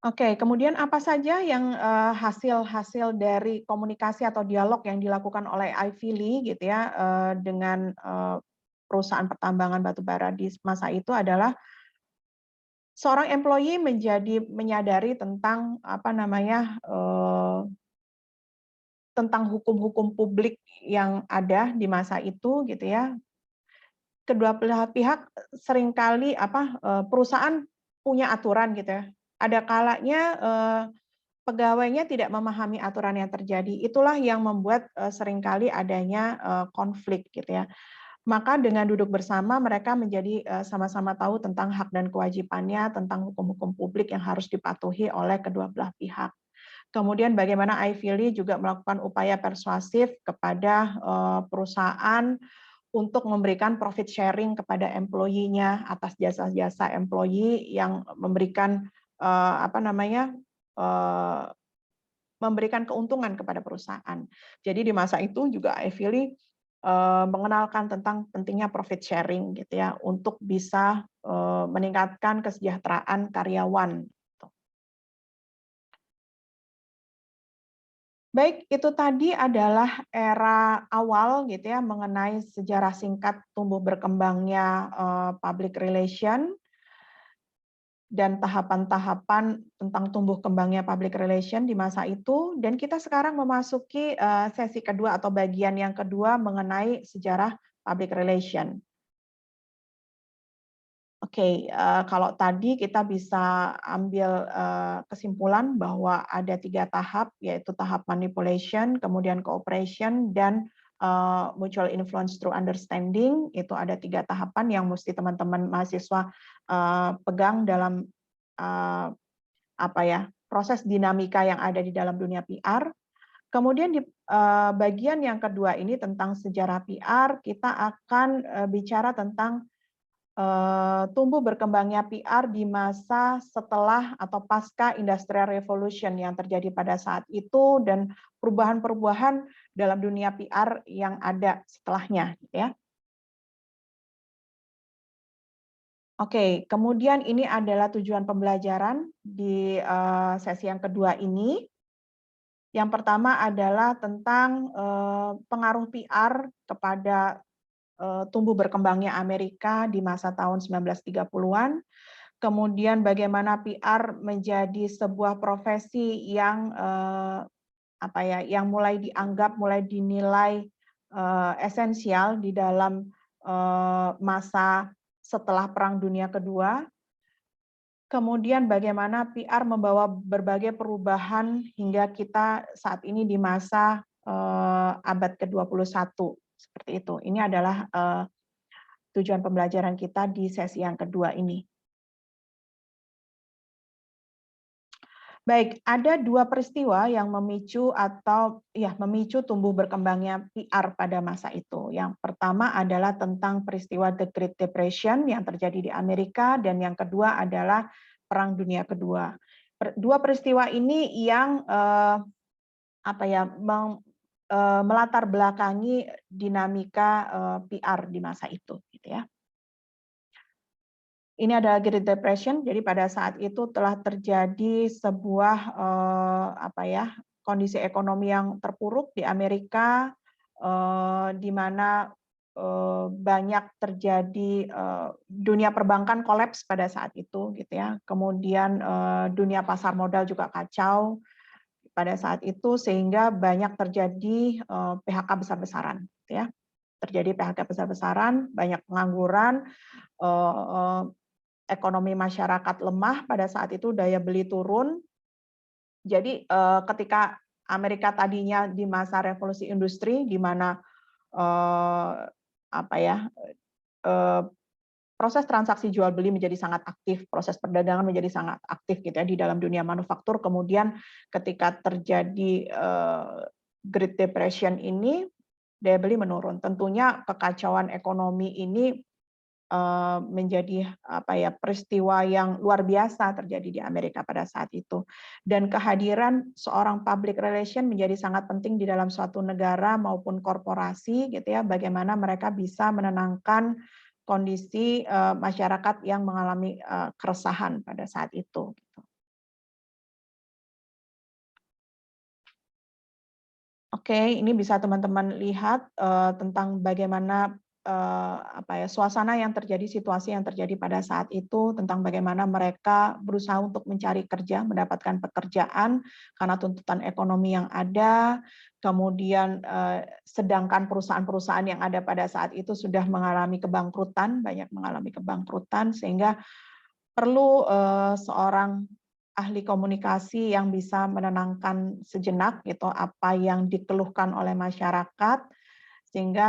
Oke, kemudian apa saja yang hasil-hasil dari komunikasi atau dialog yang dilakukan oleh Ivy Lee gitu ya dengan perusahaan pertambangan batu bara di masa itu adalah seorang employee menyadari tentang tentang hukum-hukum publik yang ada di masa itu gitu ya. Kedua belah pihak seringkali perusahaan punya aturan gitu ya. Ada kalanya pegawainya tidak memahami aturan yang terjadi. Itulah yang membuat seringkali adanya konflik gitu ya. Maka dengan duduk bersama mereka menjadi sama-sama tahu tentang hak dan kewajibannya, tentang hukum-hukum publik yang harus dipatuhi oleh kedua belah pihak. Kemudian bagaimana Ivy Lee juga melakukan upaya persuasif kepada perusahaan untuk memberikan profit sharing kepada employee-nya atas jasa-jasa employee yang memberikan memberikan keuntungan kepada perusahaan. Jadi di masa itu juga Ivy Lee mengenalkan tentang pentingnya profit sharing gitu ya untuk bisa meningkatkan kesejahteraan karyawan. Baik, itu tadi adalah era awal gitu ya mengenai sejarah singkat tumbuh berkembangnya public relation dan tahapan-tahapan tentang tumbuh kembangnya public relation di masa itu, dan kita sekarang memasuki sesi kedua atau bagian yang kedua mengenai sejarah public relation. Oke, kalau tadi kita bisa ambil kesimpulan bahwa ada 3 tahap, yaitu tahap manipulation, kemudian cooperation, dan mutual influence through understanding. Itu ada 3 tahapan yang mesti teman-teman mahasiswa pegang dalam proses dinamika yang ada di dalam dunia PR. Kemudian di bagian yang kedua ini tentang sejarah PR, kita akan bicara tentang tumbuh berkembangnya PR di masa setelah atau pasca Industrial Revolution yang terjadi pada saat itu dan perubahan-perubahan dalam dunia PR yang ada setelahnya, gitu ya. Oke, kemudian ini adalah tujuan pembelajaran di sesi yang kedua ini. Yang pertama adalah tentang pengaruh PR kepada tumbuh berkembangnya Amerika di masa tahun 1930-an. Kemudian bagaimana PR menjadi sebuah profesi yang yang mulai dianggap, mulai dinilai esensial di dalam masa setelah Perang Dunia Kedua. Kemudian bagaimana PR membawa berbagai perubahan hingga kita saat ini di masa abad ke-21 seperti itu. Ini adalah tujuan pembelajaran kita di sesi yang kedua ini. Baik, ada dua peristiwa yang memicu tumbuh berkembangnya PR pada masa itu. Yang pertama adalah tentang peristiwa The Great Depression yang terjadi di Amerika, dan yang kedua adalah Perang Dunia Kedua. Dua peristiwa ini yang melatar belakangi dinamika PR di masa itu, gitu ya. Ini adalah Great Depression. Jadi pada saat itu telah terjadi sebuah kondisi ekonomi yang terpuruk di Amerika, di mana banyak terjadi dunia perbankan kolaps pada saat itu, gitu ya. Kemudian dunia pasar modal juga kacau pada saat itu, sehingga banyak terjadi PHK besar-besaran, gitu ya. Terjadi PHK besar-besaran, banyak pengangguran. Ekonomi masyarakat lemah pada saat itu, daya beli turun. Jadi ketika Amerika tadinya di masa revolusi industri, di mana proses transaksi jual beli menjadi sangat aktif, proses perdagangan menjadi sangat aktif, gitu ya, di dalam dunia manufaktur. Kemudian ketika terjadi Great Depression ini, daya beli menurun. Tentunya kekacauan ekonomi ini menjadi peristiwa yang luar biasa terjadi di Amerika pada saat itu, dan kehadiran seorang public relation menjadi sangat penting di dalam suatu negara maupun korporasi, gitu ya, bagaimana mereka bisa menenangkan kondisi masyarakat yang mengalami keresahan pada saat itu. Oke, ini bisa teman-teman lihat tentang bagaimana suasana yang terjadi, situasi yang terjadi pada saat itu, tentang bagaimana mereka berusaha untuk mencari kerja, mendapatkan pekerjaan karena tuntutan ekonomi yang ada. Kemudian sedangkan perusahaan-perusahaan yang ada pada saat itu sudah mengalami kebangkrutan, banyak mengalami kebangkrutan, sehingga perlu seorang ahli komunikasi yang bisa menenangkan sejenak gitu apa yang dikeluhkan oleh masyarakat, sehingga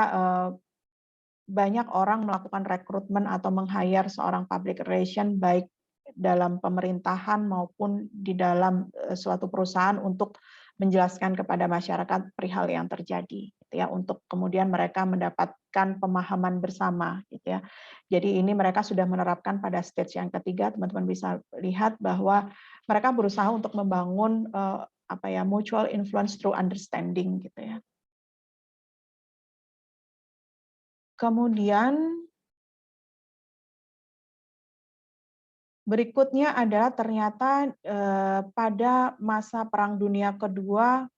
banyak orang melakukan rekrutmen atau meng-hire seorang public relation baik dalam pemerintahan maupun di dalam suatu perusahaan untuk menjelaskan kepada masyarakat perihal yang terjadi, gitu ya, untuk kemudian mereka mendapatkan pemahaman bersama, gitu ya. Jadi ini mereka sudah menerapkan pada stage yang ketiga, teman-teman bisa lihat bahwa mereka berusaha untuk membangun mutual influence through understanding, gitu ya. Kemudian berikutnya adalah ternyata pada masa Perang Dunia Kedua,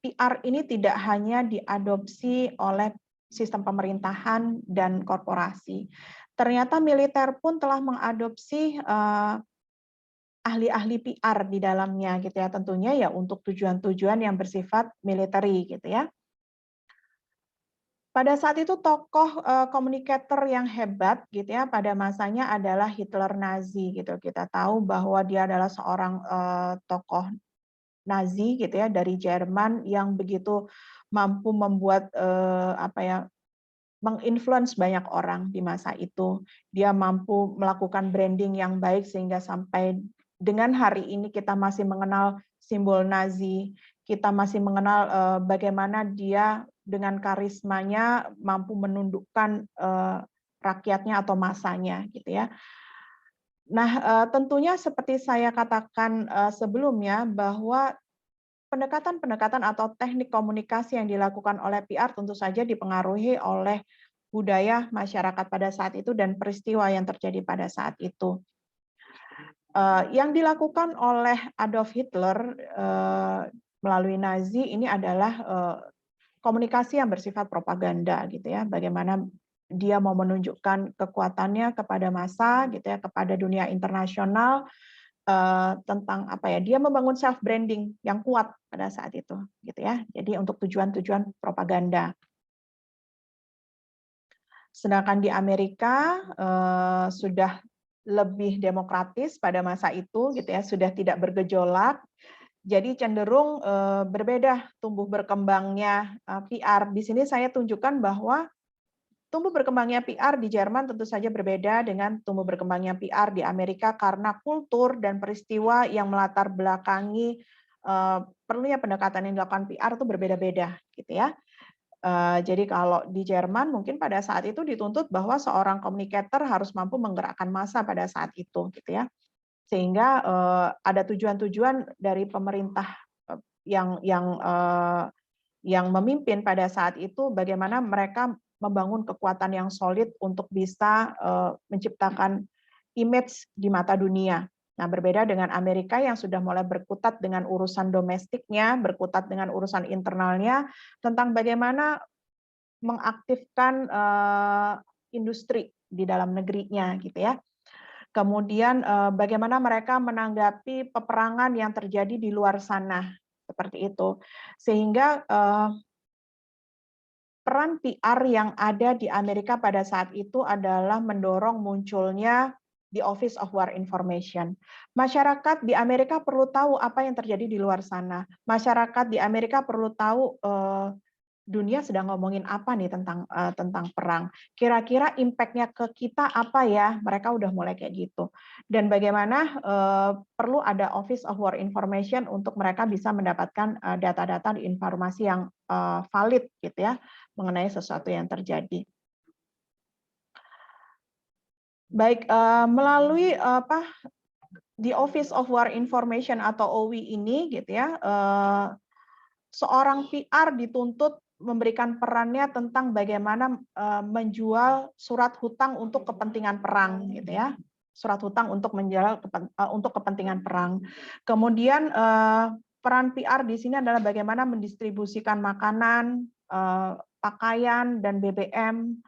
PR ini tidak hanya diadopsi oleh sistem pemerintahan dan korporasi. Ternyata militer pun telah mengadopsi ahli-ahli PR di dalamnya, gitu ya. Tentunya ya untuk tujuan-tujuan yang bersifat military, gitu ya. Pada saat itu tokoh komunikator yang hebat, gitu ya, pada masanya adalah Hitler Nazi, gitu. Kita tahu bahwa dia adalah seorang tokoh Nazi, gitu ya, dari Jerman yang begitu mampu membuat menginfluence banyak orang di masa itu. Dia mampu melakukan branding yang baik sehingga sampai dengan hari ini kita masih mengenal simbol Nazi, kita masih mengenal bagaimana dia dengan karismanya mampu menundukkan rakyatnya atau masanya, gitu ya. Nah, tentunya seperti saya katakan sebelumnya bahwa pendekatan-pendekatan atau teknik komunikasi yang dilakukan oleh PR tentu saja dipengaruhi oleh budaya masyarakat pada saat itu dan peristiwa yang terjadi pada saat itu. Yang dilakukan oleh Adolf Hitler melalui Nazi ini adalah komunikasi yang bersifat propaganda, gitu ya. Bagaimana dia mau menunjukkan kekuatannya kepada massa, gitu ya, kepada dunia internasional, tentang dia membangun self branding yang kuat pada saat itu, gitu ya. Jadi untuk tujuan-tujuan propaganda. Sedangkan di Amerika sudah lebih demokratis pada masa itu, gitu ya, sudah tidak bergejolak. Jadi cenderung berbeda tumbuh berkembangnya PR. Di sini saya tunjukkan bahwa tumbuh berkembangnya PR di Jerman tentu saja berbeda dengan tumbuh berkembangnya PR di Amerika karena kultur dan peristiwa yang melatar belakangi perlunya pendekatan yang dilakukan PR itu berbeda-beda, gitu ya. Jadi kalau di Jerman mungkin pada saat itu dituntut bahwa seorang communicator harus mampu menggerakkan massa pada saat itu, gitu ya. Sehingga ada tujuan-tujuan dari pemerintah yang memimpin pada saat itu bagaimana mereka membangun kekuatan yang solid untuk bisa menciptakan image di mata dunia. Nah, berbeda dengan Amerika yang sudah mulai berkutat dengan urusan domestiknya, berkutat dengan urusan internalnya, tentang bagaimana mengaktifkan industri di dalam negerinya, gitu ya. Kemudian bagaimana mereka menanggapi peperangan yang terjadi di luar sana, seperti itu. Sehingga peran PR yang ada di Amerika pada saat itu adalah mendorong munculnya the Office of War Information. Masyarakat di Amerika perlu tahu apa yang terjadi di luar sana. Masyarakat di Amerika perlu tahu dunia sedang ngomongin apa nih tentang perang. Kira-kira impact-nya ke kita apa ya? Mereka udah mulai kayak gitu. Dan bagaimana perlu ada Office of War Information untuk mereka bisa mendapatkan data-data informasi yang valid gitu ya mengenai sesuatu yang terjadi. Baik, melalui the Office of War Information atau OWI ini gitu ya, seorang PR dituntut memberikan perannya tentang bagaimana menjual surat hutang untuk kepentingan perang gitu ya. Surat hutang untuk menjual untuk kepentingan perang. Kemudian peran PR di sini adalah bagaimana mendistribusikan makanan, pakaian dan BBM.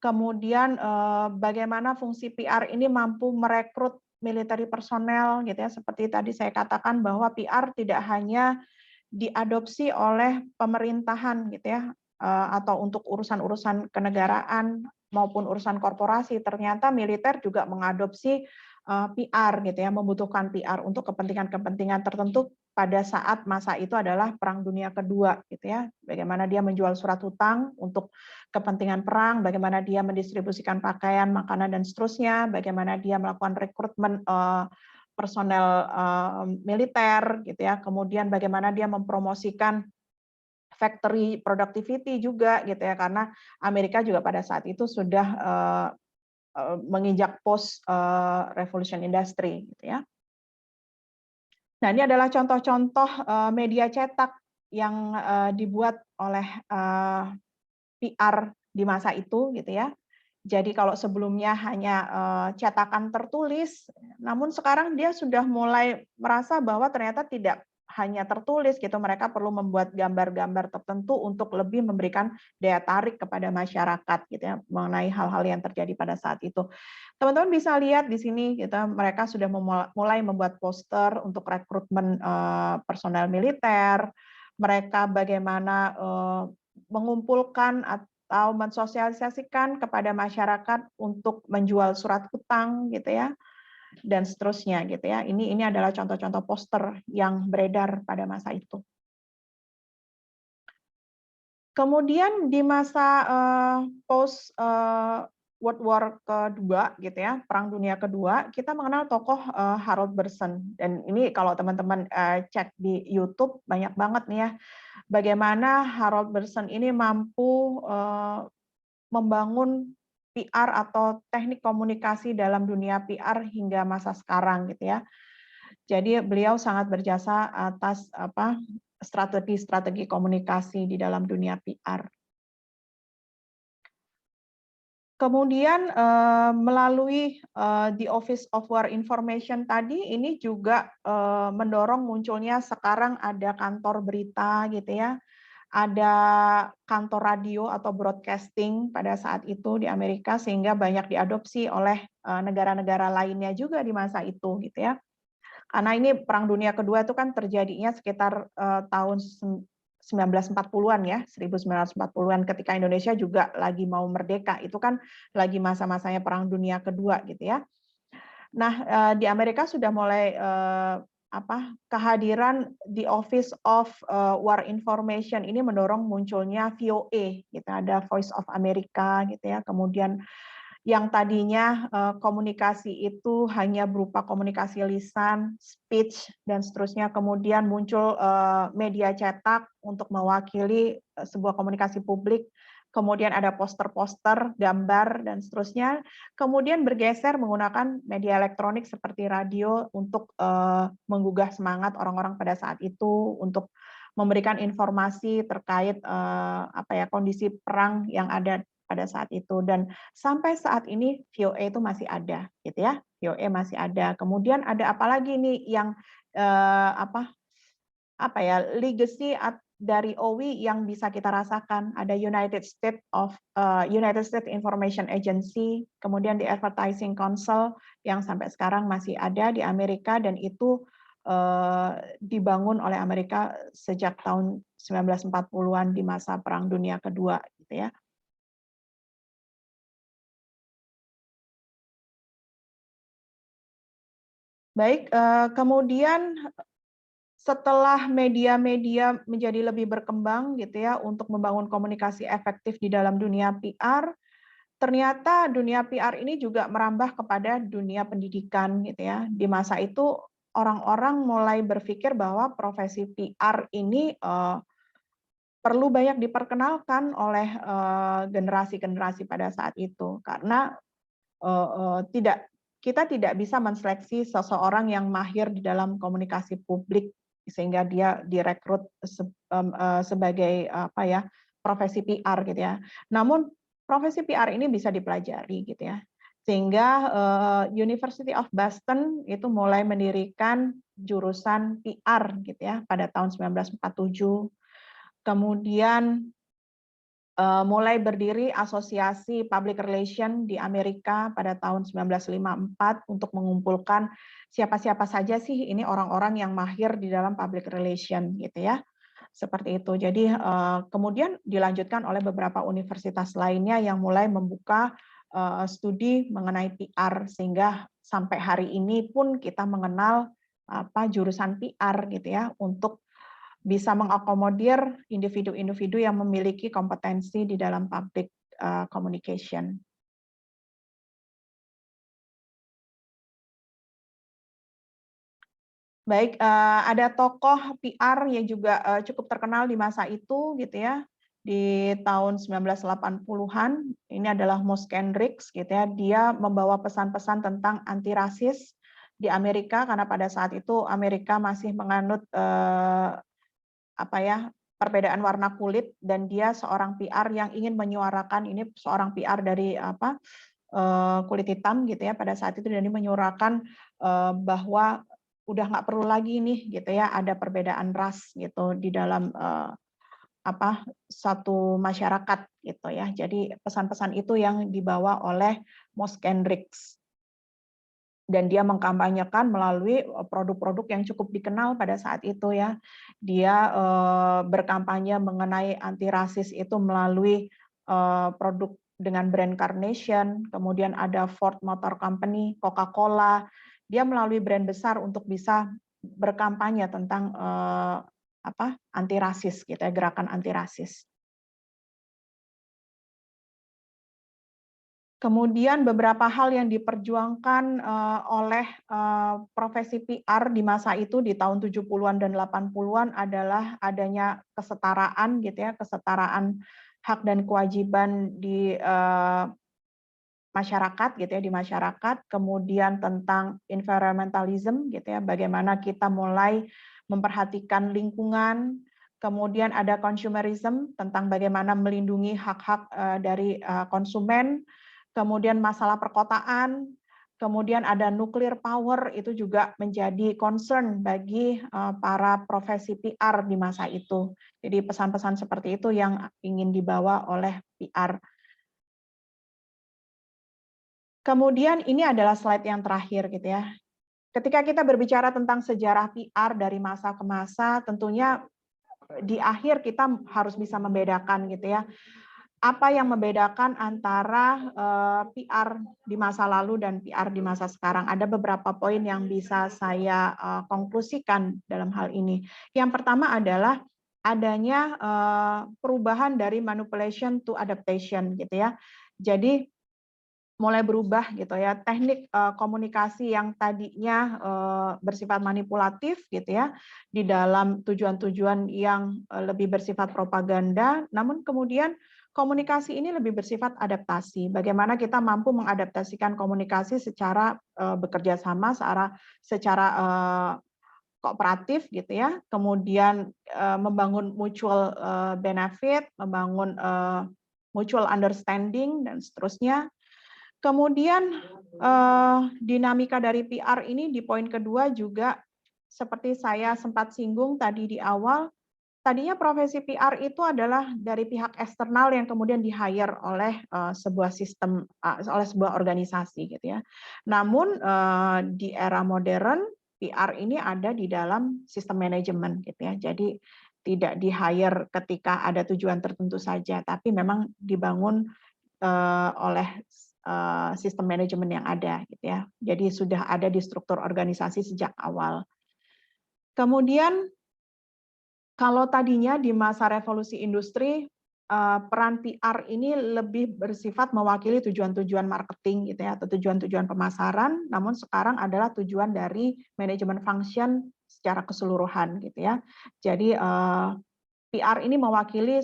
Kemudian bagaimana fungsi PR ini mampu merekrut military personnel gitu ya, seperti tadi saya katakan bahwa PR tidak hanya diadopsi oleh pemerintahan gitu ya, atau untuk urusan-urusan kenegaraan maupun urusan korporasi, ternyata militer juga mengadopsi PR gitu ya, membutuhkan PR untuk kepentingan-kepentingan tertentu pada saat masa itu adalah Perang Dunia Kedua gitu ya. Bagaimana dia menjual surat hutang untuk kepentingan perang, bagaimana dia mendistribusikan pakaian, makanan dan seterusnya, bagaimana dia melakukan rekrutmen personel militer gitu ya, kemudian bagaimana dia mempromosikan factory productivity juga gitu ya, karena Amerika juga pada saat itu sudah menginjak post revolution industry gitu ya. Nah, ini adalah contoh-contoh media cetak yang dibuat oleh PR di masa itu gitu ya. Jadi kalau sebelumnya hanya cetakan tertulis, namun sekarang dia sudah mulai merasa bahwa ternyata tidak hanya tertulis gitu, mereka perlu membuat gambar-gambar tertentu untuk lebih memberikan daya tarik kepada masyarakat gitu ya mengenai hal-hal yang terjadi pada saat itu. Teman-teman bisa lihat di sini gitu, mereka sudah mulai membuat poster untuk rekrutmen personel militer, mereka bagaimana mengumpulkan atau mensosialisasikan kepada masyarakat untuk menjual surat hutang gitu ya dan seterusnya gitu ya. Ini adalah contoh-contoh poster yang beredar pada masa itu. Kemudian di masa post World War Kedua gitu ya, Perang Dunia Kedua, kita mengenal tokoh Harold Berson, dan ini kalau teman-teman cek di YouTube banyak banget nih ya, bagaimana Harold Berson ini mampu membangun PR atau teknik komunikasi dalam dunia PR hingga masa sekarang gitu ya. Jadi beliau sangat berjasa atas strategi-strategi komunikasi di dalam dunia PR. Kemudian melalui the Office of War Information tadi ini juga mendorong munculnya sekarang ada kantor berita gitu ya, ada kantor radio atau broadcasting pada saat itu di Amerika sehingga banyak diadopsi oleh negara-negara lainnya juga di masa itu gitu ya. Karena ini Perang Dunia Kedua itu kan terjadinya sekitar tahun 1940-an ya, 1940-an ketika Indonesia juga lagi mau merdeka, itu kan lagi masa-masanya Perang Dunia Kedua gitu ya. Nah, di Amerika sudah mulai kehadiran the Office of War Information ini mendorong munculnya VOA, gitu. Ada Voice of America, gitu ya. Kemudian yang tadinya komunikasi itu hanya berupa komunikasi lisan, speech, dan seterusnya, kemudian muncul media cetak untuk mewakili sebuah komunikasi publik, kemudian ada poster-poster, gambar, dan seterusnya, kemudian bergeser menggunakan media elektronik seperti radio untuk menggugah semangat orang-orang pada saat itu, untuk memberikan informasi terkait kondisi perang yang ada pada saat itu. Dan sampai saat ini VOA itu masih ada, gitu ya. VOA masih ada. Kemudian ada apa lagi nih yang legacy dari OWI yang bisa kita rasakan? Ada United States Information Agency, kemudian di Advertising Council yang sampai sekarang masih ada di Amerika, dan itu dibangun oleh Amerika sejak tahun 1940-an di masa Perang Dunia Kedua, gitu ya. Baik, kemudian setelah media-media menjadi lebih berkembang, gitu ya, untuk membangun komunikasi efektif di dalam dunia PR, ternyata dunia PR ini juga merambah kepada dunia pendidikan, gitu ya. Di masa itu orang-orang mulai berpikir bahwa profesi PR ini perlu banyak diperkenalkan oleh generasi-generasi pada saat itu, karena kita tidak bisa menseleksi seseorang yang mahir di dalam komunikasi publik sehingga dia direkrut sebagai profesi PR, gitu ya. Namun profesi PR ini bisa dipelajari, gitu ya. Sehingga University of Boston itu mulai mendirikan jurusan PR, gitu ya, pada tahun 1947. Kemudian mulai berdiri Asosiasi Public Relation di Amerika pada tahun 1954 untuk mengumpulkan siapa-siapa saja sih ini orang-orang yang mahir di dalam public relation, gitu ya. Seperti itu. Jadi kemudian dilanjutkan oleh beberapa universitas lainnya yang mulai membuka studi mengenai PR, sehingga sampai hari ini pun kita mengenal jurusan PR, gitu ya, untuk bisa mengakomodir individu-individu yang memiliki kompetensi di dalam public communication. Baik, ada tokoh PR yang juga cukup terkenal di masa itu, gitu ya, di tahun 1980-an. Ini adalah Moss Kendricks, gitu ya. Dia membawa pesan-pesan tentang anti rasis di Amerika, karena pada saat itu Amerika masih menganut perbedaan warna kulit, dan dia seorang PR yang ingin menyuarakan, ini seorang PR dari kulit hitam, gitu ya, pada saat itu, dan dia menyuarakan bahwa udah nggak perlu lagi nih, gitu ya, ada perbedaan ras, gitu, di dalam satu masyarakat, gitu ya. Jadi pesan-pesan itu yang dibawa oleh Moss Kendricks. Dan dia mengkampanyekan melalui produk-produk yang cukup dikenal pada saat itu, ya. Dia berkampanye mengenai anti rasis itu melalui produk dengan brand Carnation, kemudian ada Ford Motor Company, Coca-Cola. Dia melalui brand besar untuk bisa berkampanye tentang anti rasis, gitu ya, gerakan anti rasis. Kemudian beberapa hal yang diperjuangkan oleh profesi PR di masa itu di tahun 70-an dan 80-an adalah adanya kesetaraan, gitu ya, kesetaraan hak dan kewajiban di masyarakat, gitu ya, di masyarakat. Kemudian tentang environmentalism, gitu ya, bagaimana kita mulai memperhatikan lingkungan. Kemudian ada consumerism, tentang bagaimana melindungi hak-hak dari konsumen. Kemudian masalah perkotaan, kemudian ada nuclear power, itu juga menjadi concern bagi para profesi PR di masa itu. Jadi pesan-pesan seperti itu yang ingin dibawa oleh PR. Kemudian ini adalah slide yang terakhir, gitu ya. Ketika kita berbicara tentang sejarah PR dari masa ke masa, tentunya di akhir kita harus bisa membedakan, gitu ya. apa yang membedakan antara PR di masa lalu dan PR di masa sekarang? Ada beberapa poin yang bisa saya konklusikan dalam hal ini. Yang pertama adalah adanya perubahan dari manipulation to adaptation gitu ya. Jadi mulai berubah gitu ya, teknik komunikasi yang tadinya bersifat manipulatif gitu ya, di dalam tujuan-tujuan yang lebih bersifat propaganda, namun kemudian komunikasi ini lebih bersifat adaptasi. Bagaimana kita mampu mengadaptasikan komunikasi secara bekerja sama, secara kooperatif gitu ya, kemudian membangun mutual benefit, membangun mutual understanding dan seterusnya. Kemudian dinamika dari PR ini di poin kedua juga seperti saya sempat singgung tadi di awal, tadinya profesi PR itu adalah dari pihak eksternal yang kemudian di-hire oleh sebuah sistem, oleh sebuah organisasi gitu ya. Namun di era modern PR ini ada di dalam sistem manajemen gitu ya. Jadi tidak di-hire ketika ada tujuan tertentu saja, tapi memang dibangun oleh sistem manajemen yang ada gitu ya. Jadi sudah ada di struktur organisasi sejak awal. Kemudian kalau tadinya di masa revolusi industri peran PR ini lebih bersifat mewakili tujuan-tujuan marketing gitu ya, atau tujuan-tujuan pemasaran, namun sekarang adalah tujuan dari manajemen function secara keseluruhan gitu ya. Jadi PR ini mewakili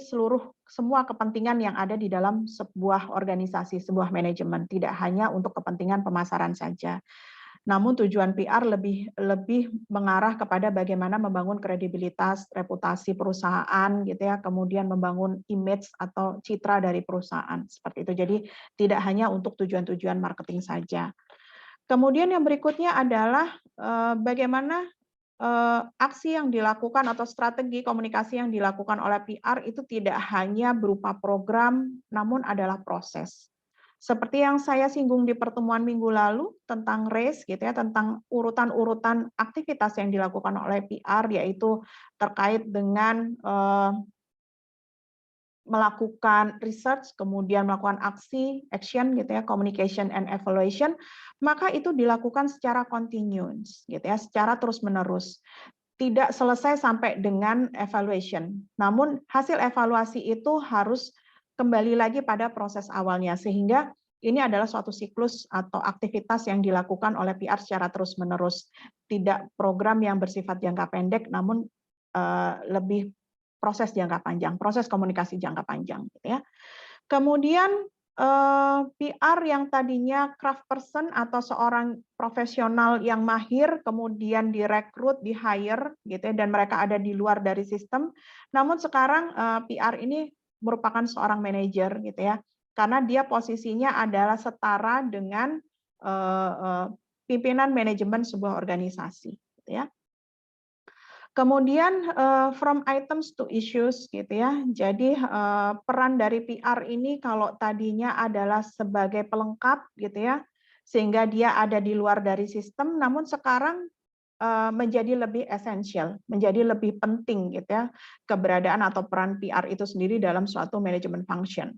semua kepentingan yang ada di dalam sebuah organisasi, sebuah manajemen, tidak hanya untuk kepentingan pemasaran saja. Namun tujuan PR lebih mengarah kepada bagaimana membangun kredibilitas, reputasi perusahaan gitu ya, kemudian membangun image atau citra dari perusahaan seperti itu. Jadi tidak hanya untuk tujuan-tujuan marketing saja. Kemudian yang berikutnya adalah bagaimana aksi yang dilakukan atau strategi komunikasi yang dilakukan oleh PR itu tidak hanya berupa program, namun adalah proses. Seperti yang saya singgung di pertemuan minggu lalu tentang race gitu ya, tentang urutan-urutan aktivitas yang dilakukan oleh PR, yaitu terkait dengan melakukan research, kemudian melakukan action gitu ya, communication and evaluation, maka itu dilakukan secara continuous gitu ya, secara terus-menerus. Tidak selesai sampai dengan evaluation. Namun hasil evaluasi itu harus kembali lagi pada proses awalnya, sehingga ini adalah suatu siklus atau aktivitas yang dilakukan oleh PR secara terus-menerus. Tidak program yang bersifat jangka pendek, namun lebih proses jangka panjang, proses komunikasi jangka panjang gitu ya. Kemudian PR yang tadinya craft person atau seorang profesional yang mahir, kemudian direkrut, di-hire gitu ya, dan mereka ada di luar dari sistem. Namun sekarang PR ini merupakan seorang manajer gitu ya, karena dia posisinya adalah setara dengan pimpinan manajemen sebuah organisasi gitu ya. Kemudian from items to issues gitu ya. Jadi peran dari PR ini kalau tadinya adalah sebagai pelengkap gitu ya, sehingga dia ada di luar dari sistem, namun sekarang menjadi lebih esensial, menjadi lebih penting gitu ya, keberadaan atau peran PR itu sendiri dalam suatu manajemen function.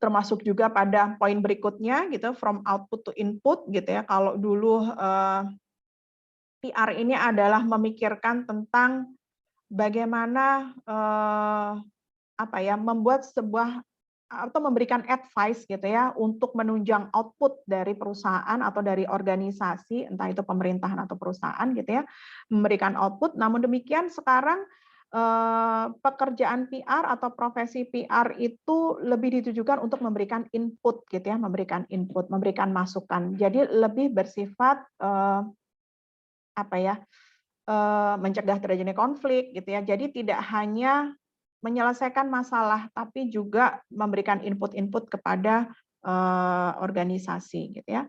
Termasuk juga pada poin berikutnya gitu, from output to input gitu ya. Kalau dulu PR ini adalah memikirkan tentang bagaimana membuat sebuah atau memberikan advice gitu ya untuk menunjang output dari perusahaan atau dari organisasi, entah itu pemerintahan atau perusahaan gitu ya, memberikan output. Namun demikian sekarang pekerjaan PR atau profesi PR itu lebih ditujukan untuk memberikan input gitu ya, memberikan input, memberikan masukan. Jadi lebih bersifat mencegah terjadinya konflik gitu ya. Jadi tidak hanya menyelesaikan masalah, tapi juga memberikan input-input kepada organisasi gitu ya.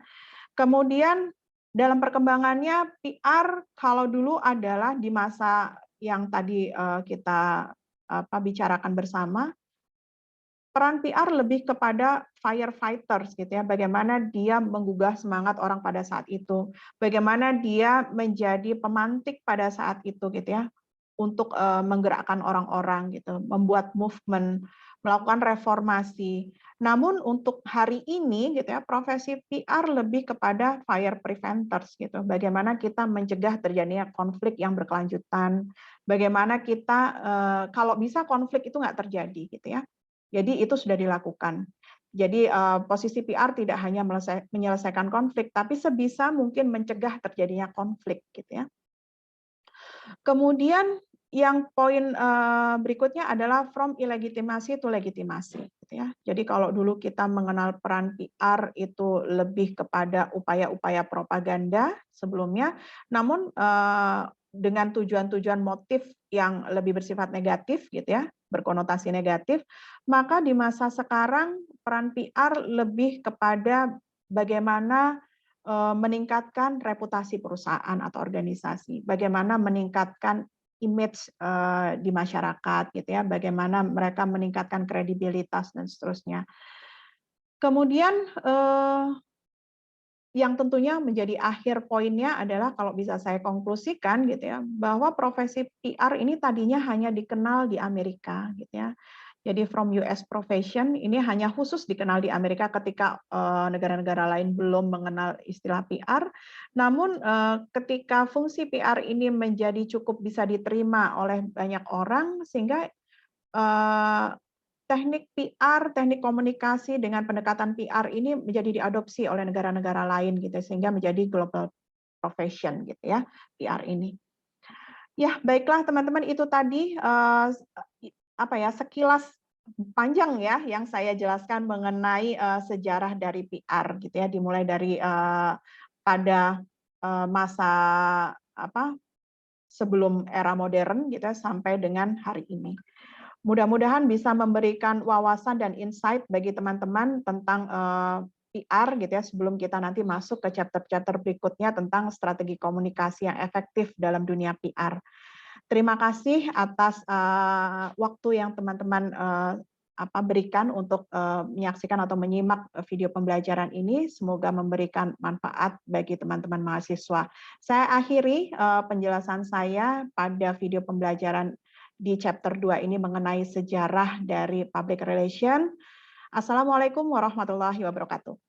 Kemudian dalam perkembangannya PR kalau dulu adalah di masa yang tadi kita bicarakan bersama, peran PR lebih kepada firefighters gitu ya, bagaimana dia menggugah semangat orang pada saat itu, bagaimana dia menjadi pemantik pada saat itu gitu ya. untuk menggerakkan orang-orang gitu, membuat movement, melakukan reformasi. Namun untuk hari ini gitu ya, profesi PR lebih kepada fire preventers gitu. Bagaimana kita mencegah terjadinya konflik yang berkelanjutan, bagaimana kita kalau bisa konflik itu nggak terjadi gitu ya. Jadi itu sudah dilakukan. Jadi posisi PR tidak hanya menyelesaikan konflik, tapi sebisa mungkin mencegah terjadinya konflik gitu ya. Kemudian yang poin berikutnya adalah from illegitimasi to legitimasi, gitu ya. Jadi kalau dulu kita mengenal peran PR itu lebih kepada upaya-upaya propaganda sebelumnya, namun dengan tujuan-tujuan motif yang lebih bersifat negatif, gitu ya, berkonotasi negatif, maka di masa sekarang peran PR lebih kepada bagaimana meningkatkan reputasi perusahaan atau organisasi, bagaimana meningkatkan image di masyarakat gitu ya, bagaimana mereka meningkatkan kredibilitas dan seterusnya. Kemudian yang tentunya menjadi akhir poinnya adalah kalau bisa saya konklusikan gitu ya, bahwa profesi PR ini tadinya hanya dikenal di Amerika gitu ya. Jadi from US profession ini hanya khusus dikenal di Amerika ketika negara-negara lain belum mengenal istilah PR. Namun ketika fungsi PR ini menjadi cukup bisa diterima oleh banyak orang, sehingga teknik PR, teknik komunikasi dengan pendekatan PR ini menjadi diadopsi oleh negara-negara lain gitu, sehingga menjadi global profession gitu ya, PR ini. Ya, baiklah teman-teman, itu tadi apa ya, sekilas panjang ya yang saya jelaskan mengenai sejarah dari PR gitu ya, dimulai dari pada masa apa sebelum era modern gitu ya, sampai dengan hari ini. Mudah-mudahan bisa memberikan wawasan dan insight bagi teman-teman tentang PR gitu ya, sebelum kita nanti masuk ke chapter-chapter berikutnya tentang strategi komunikasi yang efektif dalam dunia PR. Terima kasih atas waktu yang teman-teman berikan untuk menyaksikan atau menyimak video pembelajaran ini. Semoga memberikan manfaat bagi teman-teman mahasiswa. Saya akhiri penjelasan saya pada video pembelajaran di chapter 2 ini mengenai sejarah dari public relation. Assalamualaikum warahmatullahi wabarakatuh.